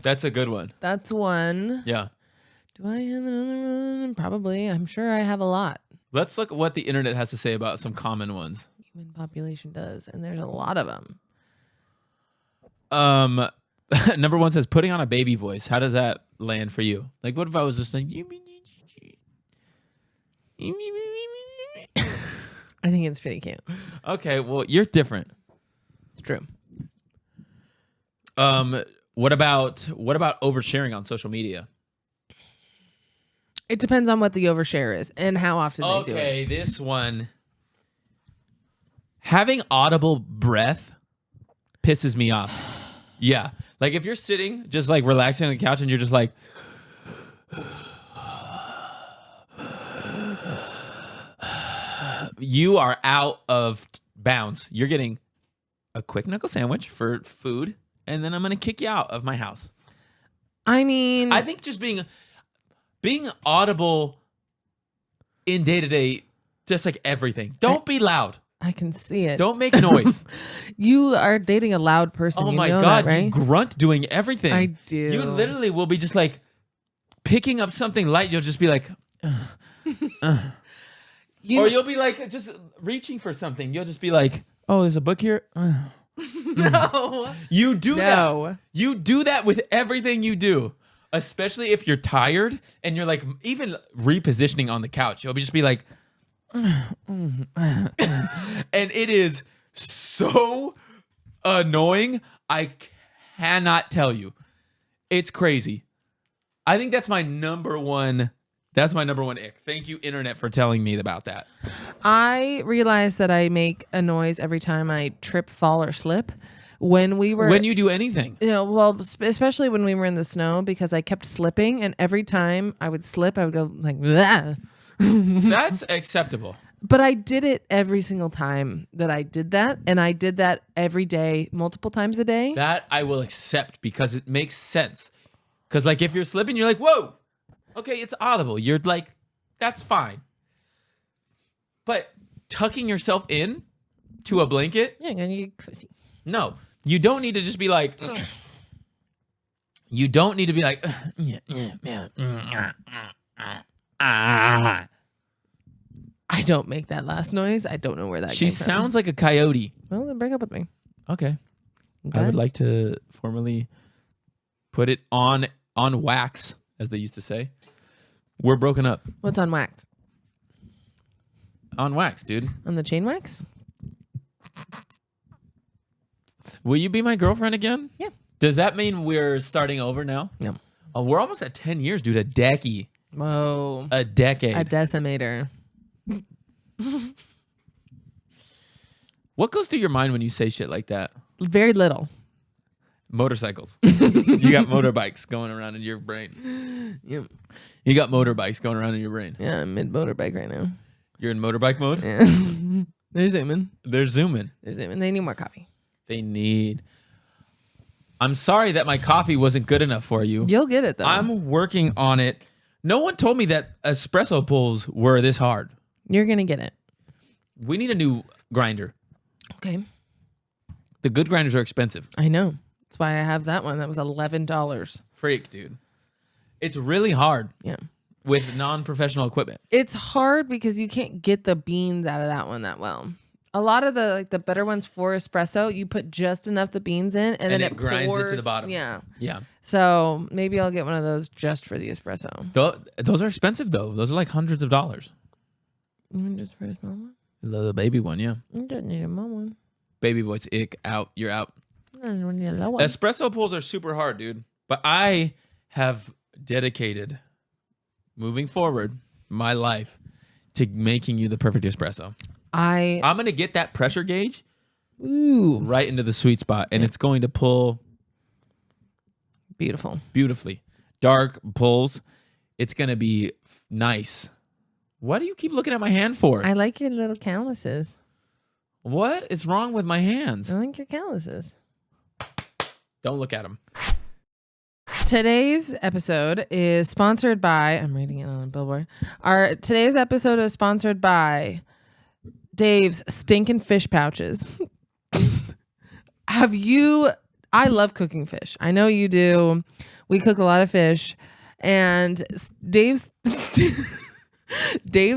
That's a good one. That's one. Yeah. Do I have another one? Probably. I'm sure I have a lot. Let's look at what the internet has to say about some common ones. Human population does, and there's a lot of them. Number one says putting on a baby voice. How does that land for you? Like, what if I was just like, I think it's pretty cute. okay, well, you're different. It's true. What about oversharing on social media? It depends on what the overshare is and how often they do it. Okay, this one. Having audible breath pisses me off. Yeah. Like if you're sitting just like relaxing on the couch and you're just like you are out of bounds. You're getting a quick knuckle sandwich for food and then I'm going to kick you out of my house. I mean, I think just being audible in day-to-day, just like everything. Don't be loud. I can see it. Don't make noise. You are dating a loud person. Oh you my know God, that, right? you grunt doing everything. I do. You literally will be just like picking up something light. You'll just be like, or you'll be like just reaching for something. You'll just be like, oh, there's a book here. No. You do that. You do that with everything you do, especially if you're tired and you're like even repositioning on the couch. You'll just be like, and it is so annoying. I cannot tell you. It's crazy. I think that's my number one. That's my number one ick. Thank you, internet, for telling me about that. I realize that I make a noise every time I trip, fall, or slip. When you do anything, well, especially when we were in the snow, because I kept slipping, and every time I would slip, I would go like, "Bleh." That's acceptable. But I did it every single time that I did that, and I did that every day, multiple times a day. That I will accept because it makes sense. Because like if you're slipping, you're like, whoa, okay, it's audible. You're like, that's fine. But tucking yourself in to a blanket, no, you don't need to just be like. You don't need to be like. I don't make that last noise. I don't know where that She came from. sounds like a coyote. Well, then break up with me. Okay. I would like to formally put it on wax, as they used to say. We're broken up. What's on wax? On wax, dude. On the chain wax? Will you be my girlfriend again? Yeah. Does that mean we're starting over now? No. Oh, we're almost at 10 years, dude. A decade. Whoa. A decade. A decimator. What goes through your mind when you say shit like that? Very little. Motorcycles. You got motorbikes going around in your brain. Yep. You got motorbikes going around in your brain. Yeah, I'm mid motorbike right now. You're in motorbike mode? Yeah. They're zooming. They're zooming. They need more coffee. I'm sorry that my coffee wasn't good enough for you. You'll get it though. I'm working on it. No one told me that espresso pulls were this hard. You're going to get it. We need a new grinder. Okay. The good grinders are expensive. I know. That's why I have that one. That was $11. Freak, dude. It's really hard. Yeah. with non-professional equipment. It's hard because you can't get the beans out of that one that well. A lot of the better ones for espresso, you put just enough the beans in, and then it grinds pours. it to the bottom. Yeah. Yeah. So maybe I'll get one of those just for the espresso. Those are expensive though. Those are like hundreds of dollars. Just for a small one? The baby one, yeah. You don't need a small one. Baby voice, ick, out, you're out. I don't need a low one. Espresso pulls are super hard, dude. But I have dedicated, moving forward, my life to making you the perfect espresso. I'm going to get that pressure gauge right into the sweet spot, and it's going to pull beautifully. Dark pulls. It's going to be nice. What do you keep looking at my hand for? I like your little calluses. What is wrong with my hands? I like your calluses. Don't look at them. Today's episode is sponsored by, I'm reading it on a billboard. Today's episode is sponsored by Dave's Stinking Fish Pouches. I love cooking fish. I know you do. We cook a lot of fish. And Dave's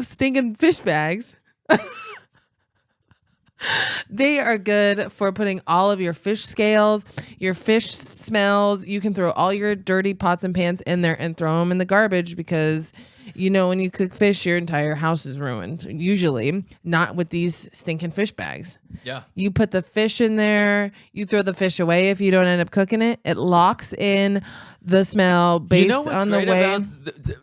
Stinking Fish Bags. They are good for putting all of your fish scales, your fish smells. You can throw all your dirty pots and pans in there and throw them in the garbage because, when you cook fish, your entire house is ruined. Usually, not with these stinking fish bags. Yeah. You put the fish in there. You throw the fish away if you don't end up cooking it. It locks in the smell based on the way. About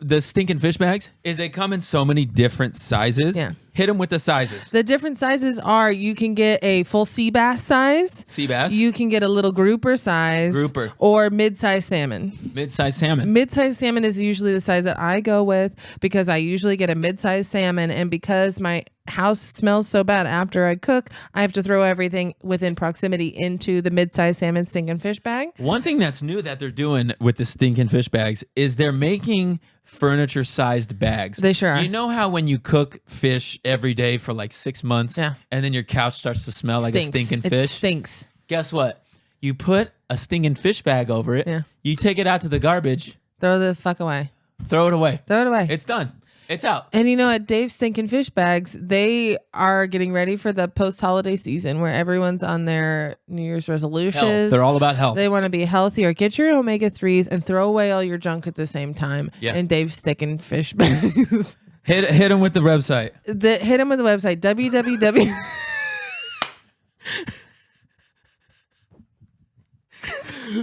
the stinking fish bags is they come in so many different sizes. Yeah. Hit them with the sizes. The different sizes are you can get a full sea bass size. Sea bass. You can get a little grouper size. Or mid-size salmon. Mid-size salmon. Mid-size salmon is usually the size that I go with because I usually get a mid-size salmon, and because my house smells so bad after I cook, I have to throw everything within proximity into the mid-size salmon stinking fish bag. One thing that's new that they're doing with the stinking fish bags is they're making furniture-sized bags. They sure are. You know how when you cook fish every day for like 6 months, and then your couch starts to smell like a stinking fish? It stinks. Guess what? You put a stinking fish bag over it. Yeah. You take it out to the garbage. Throw the fuck away. Throw it away. Throw it away. It's done. It's out. And at Dave's Stinking Fish Bags, they are getting ready for the post-holiday season where everyone's on their New Year's resolutions. Health. They're all about health. They want to be healthier. Get your omega-3s and throw away all your junk at the same time. Yeah. And Dave's Stinking Fish Bags. Hit them with the website. Hit them with the website, www.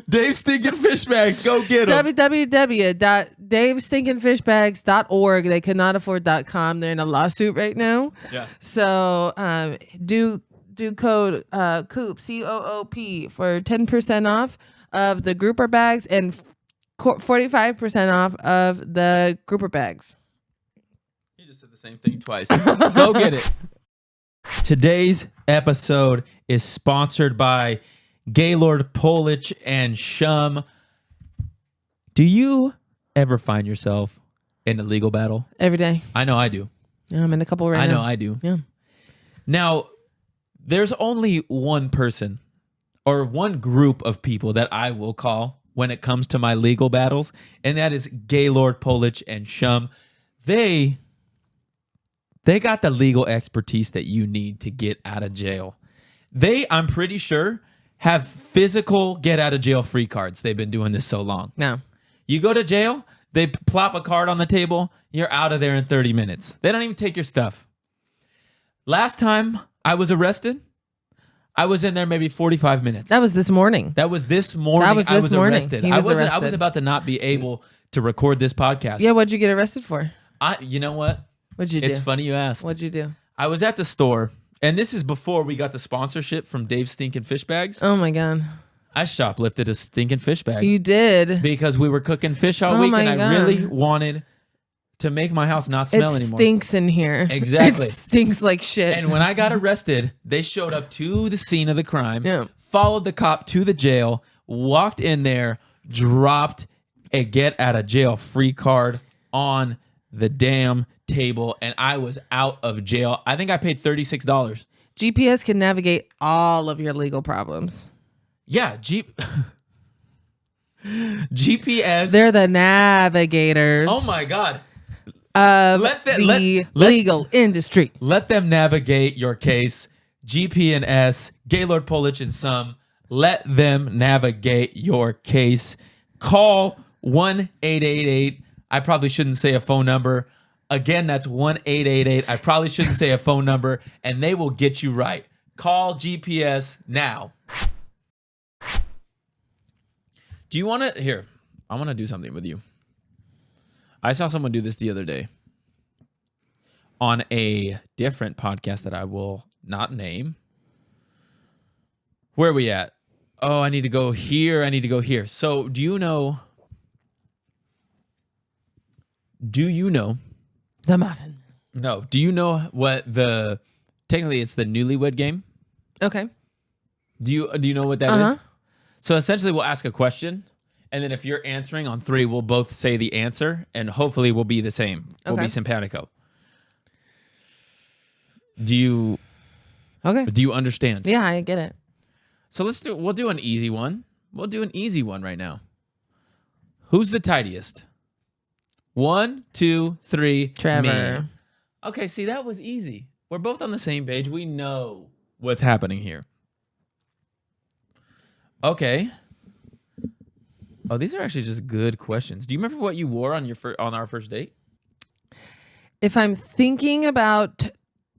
Dave Stinking Fish Bags. Go get them. www.davestinkingfishbags.org. They could not afford .com. They're in a lawsuit right now. Yeah. So do code COOP, COOP, for 10% off of the grouper bags and 45% off of the grouper bags. You just said the same thing twice. Go get it. Today's episode is sponsored by Gaylord Polish and Shum. Do you ever find yourself in a legal battle? Every day. I know I do. Yeah, I'm in a couple right now. I know I do. Yeah. Now, there's only one person or one group of people that I will call when it comes to my legal battles, and that is Gaylord Polish and Shum. They got the legal expertise that you need to get out of jail. I'm pretty sure, have physical get out of jail free cards. They've been doing this so long. No. You go to jail, they plop a card on the table, you're out of there in 30 minutes. They don't even take your stuff. Last time I was arrested, I was in there maybe 45 minutes. That was this morning. That was this morning. I was arrested. He was arrested. I was about to not be able to record this podcast. Yeah, what'd you get arrested for? You know what? What'd you do? It's funny you asked. What'd you do? I was at the store, and this is before we got the sponsorship from Dave's Stinking Fish Bags. Oh my God. I shoplifted a stinking fish bag. You did? Because we were cooking fish all week, and I really wanted to make my house not smell anymore. It stinks in here. Exactly. It stinks like shit. And when I got arrested, they showed up to the scene of the crime, followed the cop to the jail, walked in there, dropped a get out of jail free card on the damn table, and I was out of jail. I think I paid $36. GPS can navigate all of your legal problems. Yeah, GPS. They're the navigators. Oh my God. of Let the- the let- legal industry. Let them navigate your case. GP and S, Gaylord Polish and some. Let them navigate your case. Call 1-888. I probably shouldn't say a phone number. Again, that's 1-888. I probably shouldn't say a phone number, and they will get you right. Call GPS now. Do you want to? Here, I want to do something with you. I saw someone do this the other day on a different podcast that I will not name. Where are we at? Oh, I need to go here. I need to go here. So, do you know The muffin. No. Do you know what technically it's the newlywed game? Okay. Do you know what that is? So essentially we'll ask a question, and then if you're answering on 3, we'll both say the answer, and hopefully we'll be the same. We'll be simpatico. Do you understand? Yeah, I get it. So we'll do an easy one. We'll do an easy one right now. Who's the tidiest? 1, 2, 3. Trevor. Me. Okay, see, that was easy. We're both on the same page. We know what's happening here. Okay. Oh, these are actually just good questions. Do you remember what you wore on our first date? If I'm thinking about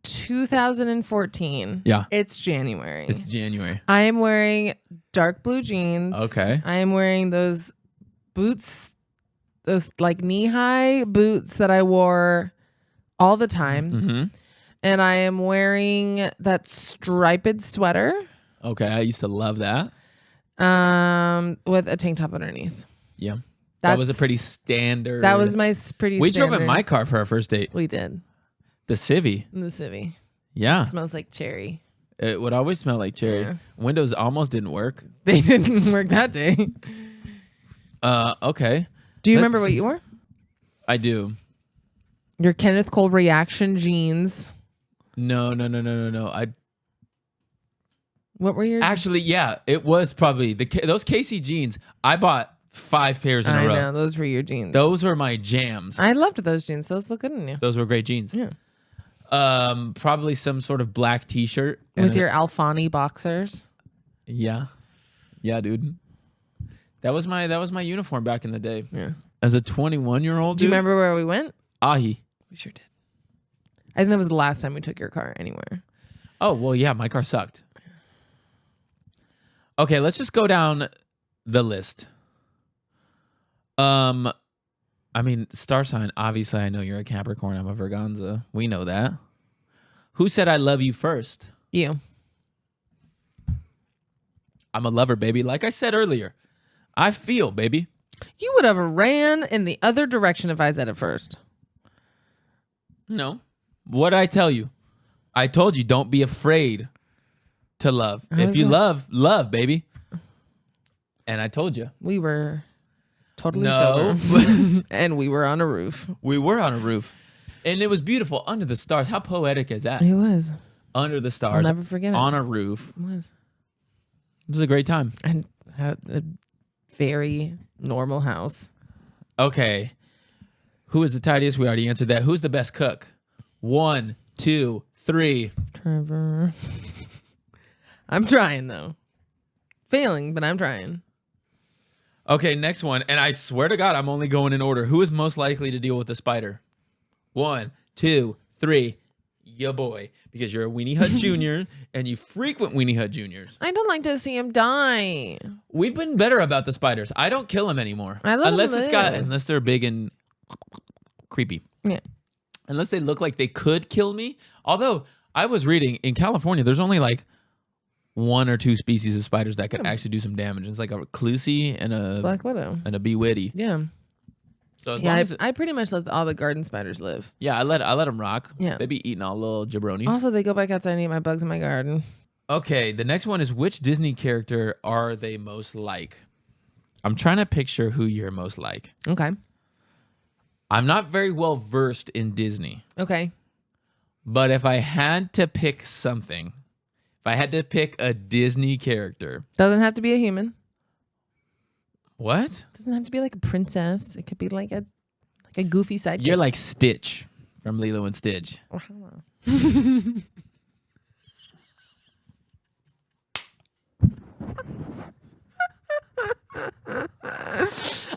2014, Yeah. it's January. It's January. I am wearing dark blue jeans. Okay. I am wearing those boots, those like knee-high boots that I wore all the time. Mm-hmm. And I am wearing that striped sweater Okay, I used to love that. with a tank top underneath. Yeah. That was a That's- pretty standard. That was my pretty We standard. drove in my car for our first date. We did. The Civi. In the city. Yeah. Smells like cherry. It would always smell like cherry. Yeah. Windows almost didn't work. They didn't work that day. Okay. Do you remember what you wore? I do. Your Kenneth Cole Reaction jeans. No. What were your... Actually, yeah, it was probably those KC jeans. I bought 5 pairs in a I row. know, those were your jeans. Those were my jams. I loved those jeans. Those look good on you. Those were great jeans. Yeah. Probably some sort of black T-shirt With your Alfani boxers. Yeah, dude. That was my uniform back in the day. Yeah. As a 21-year-old. Do you remember where we went? Ahi. We sure did. I think that was the last time we took your car anywhere. Oh well, yeah, my car sucked. Okay, let's just go down the list. I mean, star sign. Obviously, I know you're a Capricorn. I'm a Verganza. We know that. Who said I love you first? You. I'm a lover, baby. Like I said earlier, I feel, baby. You would have ran in the other direction if I said it first. No. What'd I tell you? I told you, don't be afraid to love. If you love, baby. And I told you. We were totally No. sober. And we were on a roof. We were on a roof. And it was beautiful. Under the stars. How poetic is that? It was. Under the stars. I'll never forget it. On a roof. It was. It was a great time. And had a very normal house. Okay. Who is the tidiest? We already answered that. Who's the best cook? 1, 2, 3. Trevor. I'm trying though. Failing, but I'm trying. Okay, next one. And I swear to God, I'm only going in order. Who is most likely to deal with the spider? 1, 2, 3. Ya boy. Because you're a Weenie Hut Jr. and you frequent Weenie Hut Juniors. I don't like to see him die. We've been better about the spiders. I don't kill them anymore. I let unless them it's live. unless they're big and creepy. Yeah. Unless they look like they could kill me. Although I was reading in California, there's only like 1 or 2 species of spiders that could actually do some damage. It's like a reclusi and a Black Widow. and a bee witty. Yeah. So as Yeah, long as I pretty much let all the garden spiders live. I let them rock. Yeah. They be eating all little jabronis. Also, they go back outside and eat my bugs in my garden. Okay, the next one is which Disney character are they most like? I'm trying to picture who you're most like. Okay. I'm not very well versed in Disney, Okay. but if I had to pick something, if I had to pick a Disney character, Doesn't have to be a human. what? Doesn't have to be like a princess. It could be like a A goofy sidekick. You're like Stitch from Lilo and Stitch.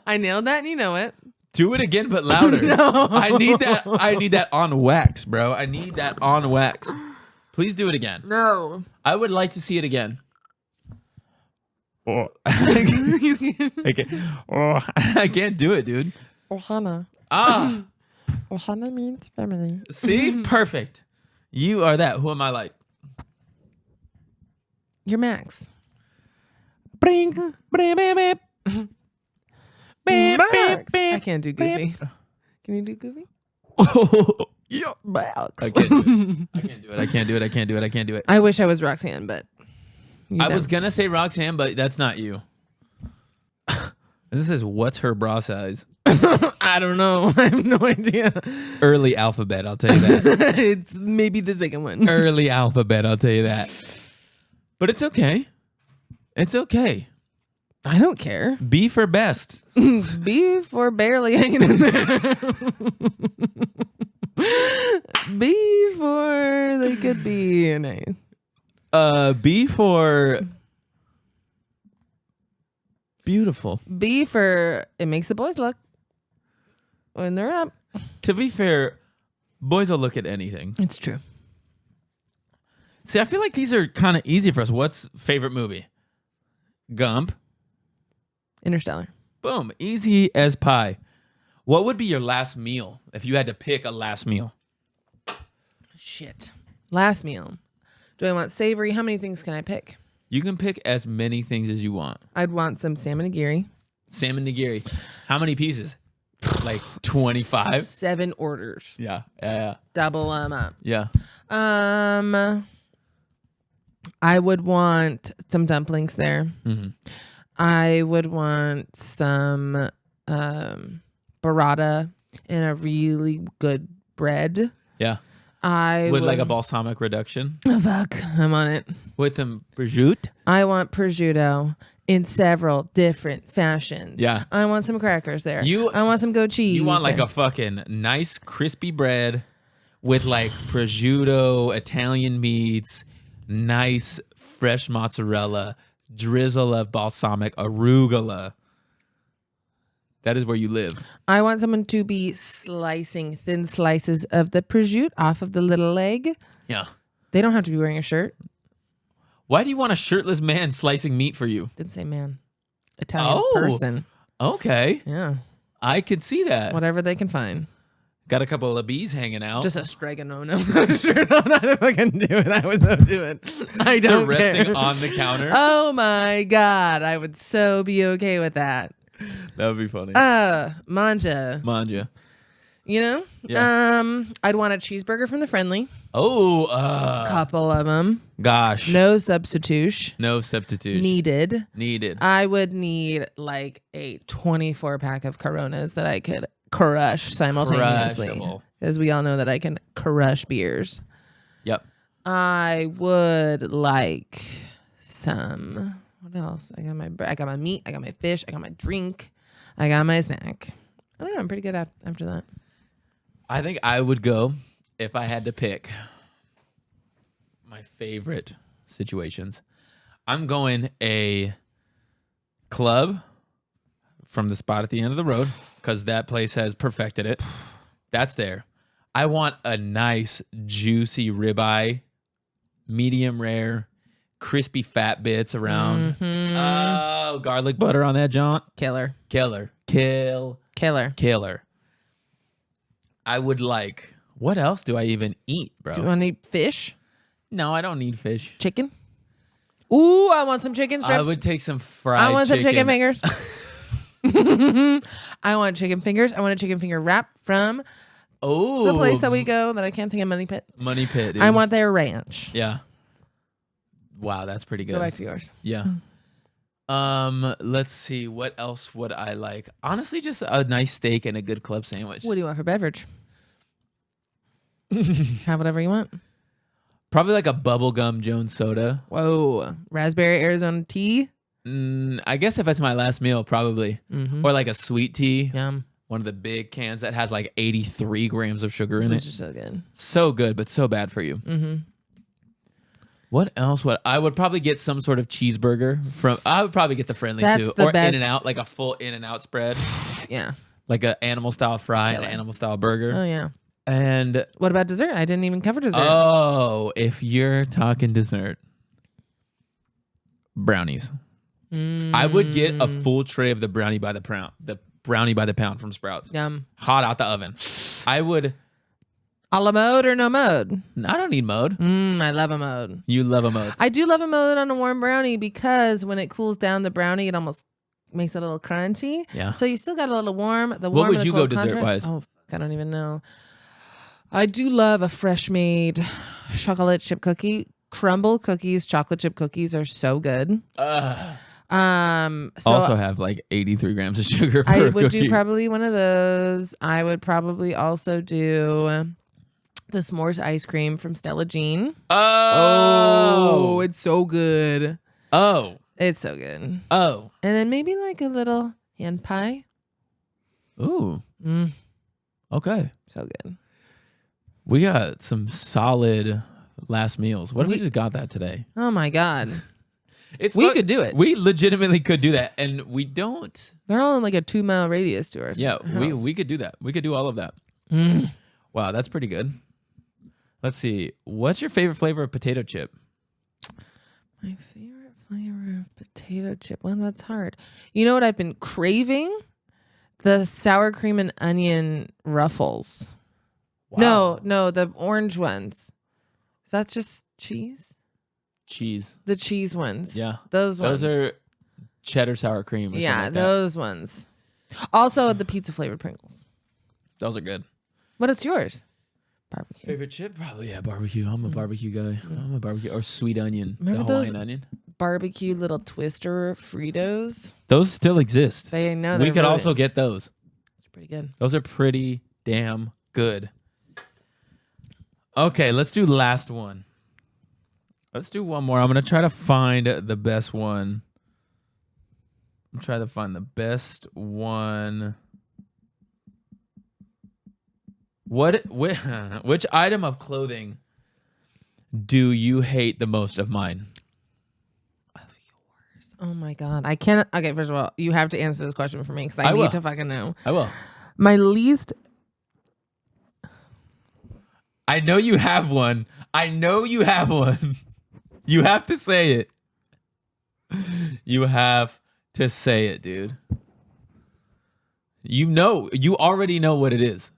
I nailed that, and you know it. Do it again, but louder. No. I need that on wax, bro. I need that on wax. Please do it again. No. I would like to see it again. Oh. I can't do it, dude. Ohana. Ah. Ohana means feminine. See? Perfect. You are that. Who am I like? You're Max. Bring, bring, bring, bring. Max. I can't do Goofy. Can you do Goofy? Yeah. Max. I can't do it. I can't do it. I can't do it. I can't do it. I can't do it. I wish I was Roxanne, but I was gonna say Roxanne, but that's not you. This is what's her bra size? I don't know. I have no idea. Early alphabet, I'll tell you that. It's maybe the second one. Early alphabet, I'll tell you that. But it's okay. It's okay. I don't care. B for best. B for barely hanging in there. B for they could be an A. B for beautiful. B for it makes the boys look when they're up. To be fair, boys will look at anything. It's true. See, I feel like these are kind of easy for us. What's favorite movie? Gump. Interstellar. Boom. Easy as pie. What would be your last meal if you had to pick a last meal? Shit. Last meal. Do I want savory? How many things can I pick? You can pick as many things as you want. I'd want some salmon nigiri. Salmon nigiri. How many pieces? Like 25? 7 orders. Yeah. Yeah. Double them up. Yeah. I would want some dumplings there. Mm-hmm. I would want some burrata and a really good bread. Yeah. I With would, like a balsamic reduction. oh, fuck, I'm on it. With some prosciutto. I want prosciutto in several different fashions. Yeah. I want some crackers there. You- I want some goat cheese. You want like there. a fucking nice crispy bread with like prosciutto, Italian meats, nice fresh mozzarella, drizzle of balsamic arugula. That is where you live. I want someone to be slicing thin slices of the prosciutto off of the little leg. Yeah. They don't have to be wearing a shirt. Why do you want a shirtless man slicing meat for you? Didn't say man. Italian Oh. person. Okay. Yeah. I could see that. Whatever they can find. Got a couple of bees hanging out. Just a stregono. No, shirt on. I don't fucking do it. I would not do it. I They're don't resting care. on the counter. Oh my God. I would so be okay with that. That would be funny. Manja. Manja. You know? Yeah. I'd want a cheeseburger from the Friendly. Oh, Couple of them. gosh. No substitution No substitution. needed. Needed. I would need like a 24 pack of Coronas that I could crush simultaneously. Crushable. Because we all know that I can crush beers. Yep. I would like some. What else? I got my meat. I got my fish. I got my drink. I got my snack. I don't know. I'm pretty good after that. I think I would go if I had to pick my favorite situations. I'm going a club from the spot at the end of the road because that place has perfected it. That's there. I want a nice, juicy ribeye, medium rare, crispy fat bits around. Oh, garlic butter on that jaunt. Killer. Killer. Killer. Killer. I would like, what else do I even eat, bro? Do you want to eat fish? No, I don't need fish. Chicken? Ooh, I want some chicken strips. I would take some fried I want chicken. some chicken fingers. I want chicken fingers. I want a chicken finger wrap from Oh. the place that we go that I can't think of. Money Pit. Money Pit, dude. I want their ranch. Yeah. Wow, that's pretty good. Go back to yours. Yeah. Let's see. What else would I like? Honestly, just a nice steak and a good club sandwich. What do you want for beverage? Have whatever you want. Probably like a bubblegum Jones soda. Whoa. Raspberry Arizona tea. I guess if it's my last meal, probably. Mm-hmm. Or like a sweet tea. Yum. One of the big cans that has like 83 grams of sugar in Those it. are so good. So good, but so bad for you. Mm-hmm. What else? I would probably get some sort of cheeseburger from. I would probably get the friendly That's too, the or best. In-N-Out, like a full In-N-Out spread, Yeah. like an animal style fry and Killer. an animal style burger. Oh yeah. And What about dessert? I didn't even cover dessert. oh, if you're talking dessert, brownies. I would get a full tray of the brownie by the pound. The brownie by the pound from Sprouts. Yum. Hot out the oven. I would. A la mode or no mode? I don't need mode. I love a mode. You love a mode. I do love a mode on a warm brownie because when it cools down the brownie, it almost makes it a little crunchy. Yeah. So you still got a little warm. The What warm would and the you cold go dessert-wise? Oh, I don't even know. I do love a fresh made chocolate chip cookie. Crumble cookies, chocolate chip cookies are so good. So Also have like 83 grams of sugar for I a would cookie. do probably one of those. I would probably also do the s'mores ice cream from Stella Jean. Oh. It's so good. Oh. It's so good. And Oh. then maybe like a little hand pie. Ooh. Okay. So good. We got some solid last meals. What if we just got that today? Oh my God. We could do it. We legitimately could do that, and we don't. They're all in like a 2-mile radius to us. Yeah, we could do that. We could do all of that. Wow, that's pretty good. Let's see. What's your favorite flavor of potato chip? My favorite flavor of potato chip. Well, that's hard. You know what I've been craving? The sour cream and onion ruffles. Wow. No, the orange ones. Is that just cheese? Cheese. The cheese ones. Yeah. Those ones. Those are cheddar sour cream. Or yeah, something like that. those ones. Also, the pizza flavored Pringles. Those are good. What is yours? Barbecue. Favorite chip? Probably, yeah, barbecue. I'm a barbecue guy. I'm a barbecue. Or sweet onion. Remember the Hawaiian those- onion. Barbecue little twister Fritos. Those still exist. They know We could also get those. It's pretty good. Those are pretty damn good. Okay, let's do last one. Let's do one more. I'm going to try to find the best one. I'm trying to find the best one. Which item of clothing do you hate the most of mine? Oh my God. I can't. Okay, first of all, you have to answer this question for me because I I will. need to fucking know. I will. My least. I know you have one. I know you have one. You have to say it. You have to say it, dude. You already know what it is.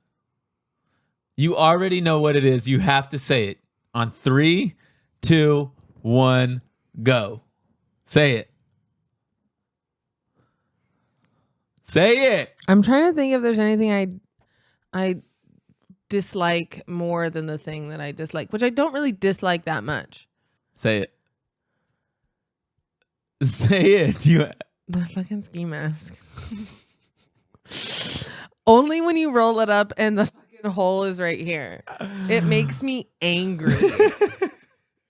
You already know what it is. You have to say it. On 3, 2, 1, go. Say it. Say it. I'm trying to think if there's anything I dislike more than the thing that I dislike, which I don't really dislike that much. Say it. Say it. The fucking ski mask. Only when you roll it up and the fucking hole is right here. It makes me angry.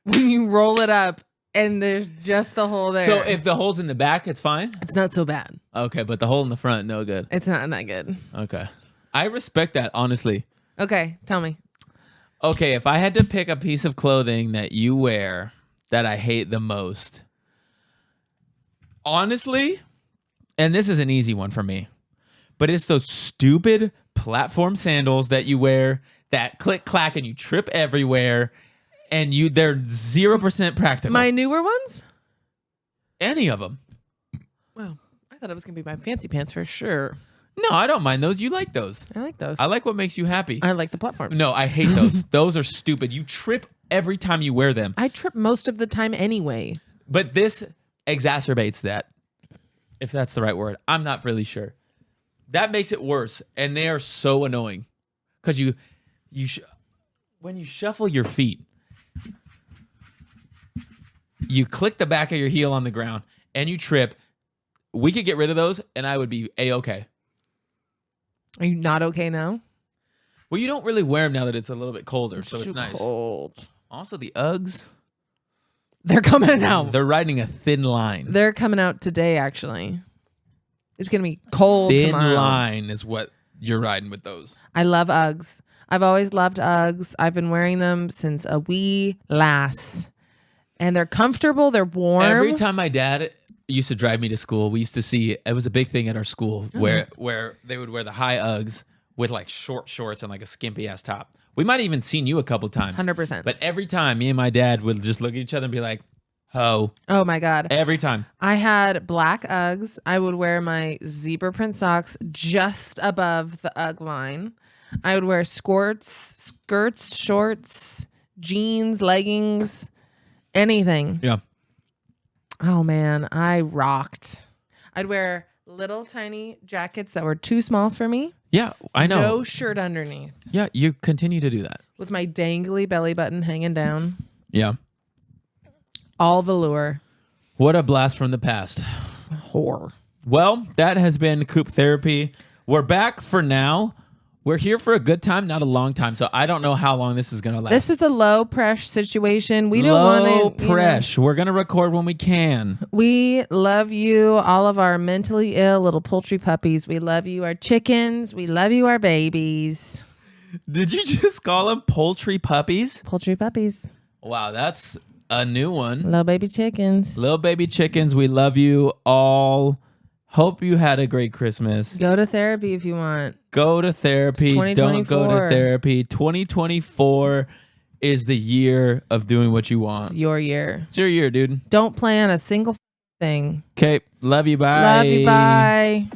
When you roll it up and there's just the hole there. So if the hole's in the back, it's fine? It's not so bad. Okay, but the hole in the front, no good. It's not that good. Okay. I respect that, honestly. Okay, tell me. Okay, if I had to pick a piece of clothing that you wear that I hate the most, honestly, and this is an easy one for me, but it's those stupid platform sandals that you wear that click clack and you trip everywhere and they're 0% practical. My newer ones? Any of them. Wow. I thought it was going to be my fancy pants for sure. No, I don't mind those. You like those. I like those. I like what makes you happy. I like the platforms. No, I hate those. Those are stupid. You trip every time you wear them. I trip most of the time anyway. But this exacerbates that. If that's the right word. I'm not really sure. That makes it worse. And they are so annoying. Because when you shuffle your feet, you click the back of your heel on the ground and you trip. We could get rid of those and I would be A-okay. Are you not okay now? Well, you don't really wear them now that it's a little bit colder, so It's it's too nice. cold. Also, the Uggs, They're coming out. they're riding a thin line. They're coming out today, actually. It's going to be cold Thin tomorrow. line is what you're riding with those. I love Uggs. I've always loved Uggs. I've been wearing them since a wee lass. And they're comfortable. They're warm. Every time my dad used to drive me to school, we used to see, it was a big thing at our school where they would wear the high Uggs with like short shorts and like a skimpy ass top. We might have even seen you a couple times. 100%. But every time me and my dad would just look at each other and be like, ho. Oh my God. Every time. I had black Uggs. I would wear my zebra print socks just above the Ugg line. I would wear skirts, shorts, jeans, leggings, anything. Yeah. Oh man, I rocked. I'd wear little tiny jackets that were too small for me. Yeah, I know. No shirt underneath. Yeah, you continue to do that. With my dangly belly button hanging down. Yeah. All velour. What a blast from the past. Whore. Well, that has been Coop Therapy. We're back for now. We're here for a good time, not a long time. So I don't know how long this is going to last. This is a low pressure situation. We don't low want to. pressure. We're going to record when we can. We love you, all of our mentally ill little poultry puppies. We love you, our chickens. We love you, our babies. Did you just call them poultry puppies? Poultry puppies. Wow, that's a new one. Little baby chickens. Little baby chickens. We love you all. Hope you had a great Christmas. Go to therapy if you want. Go to therapy. Don't go to therapy. 2024 is the year of doing what you want. It's your year. It's your year, dude. Don't plan a single thing. Okay. Love you. Bye. Love you. Bye.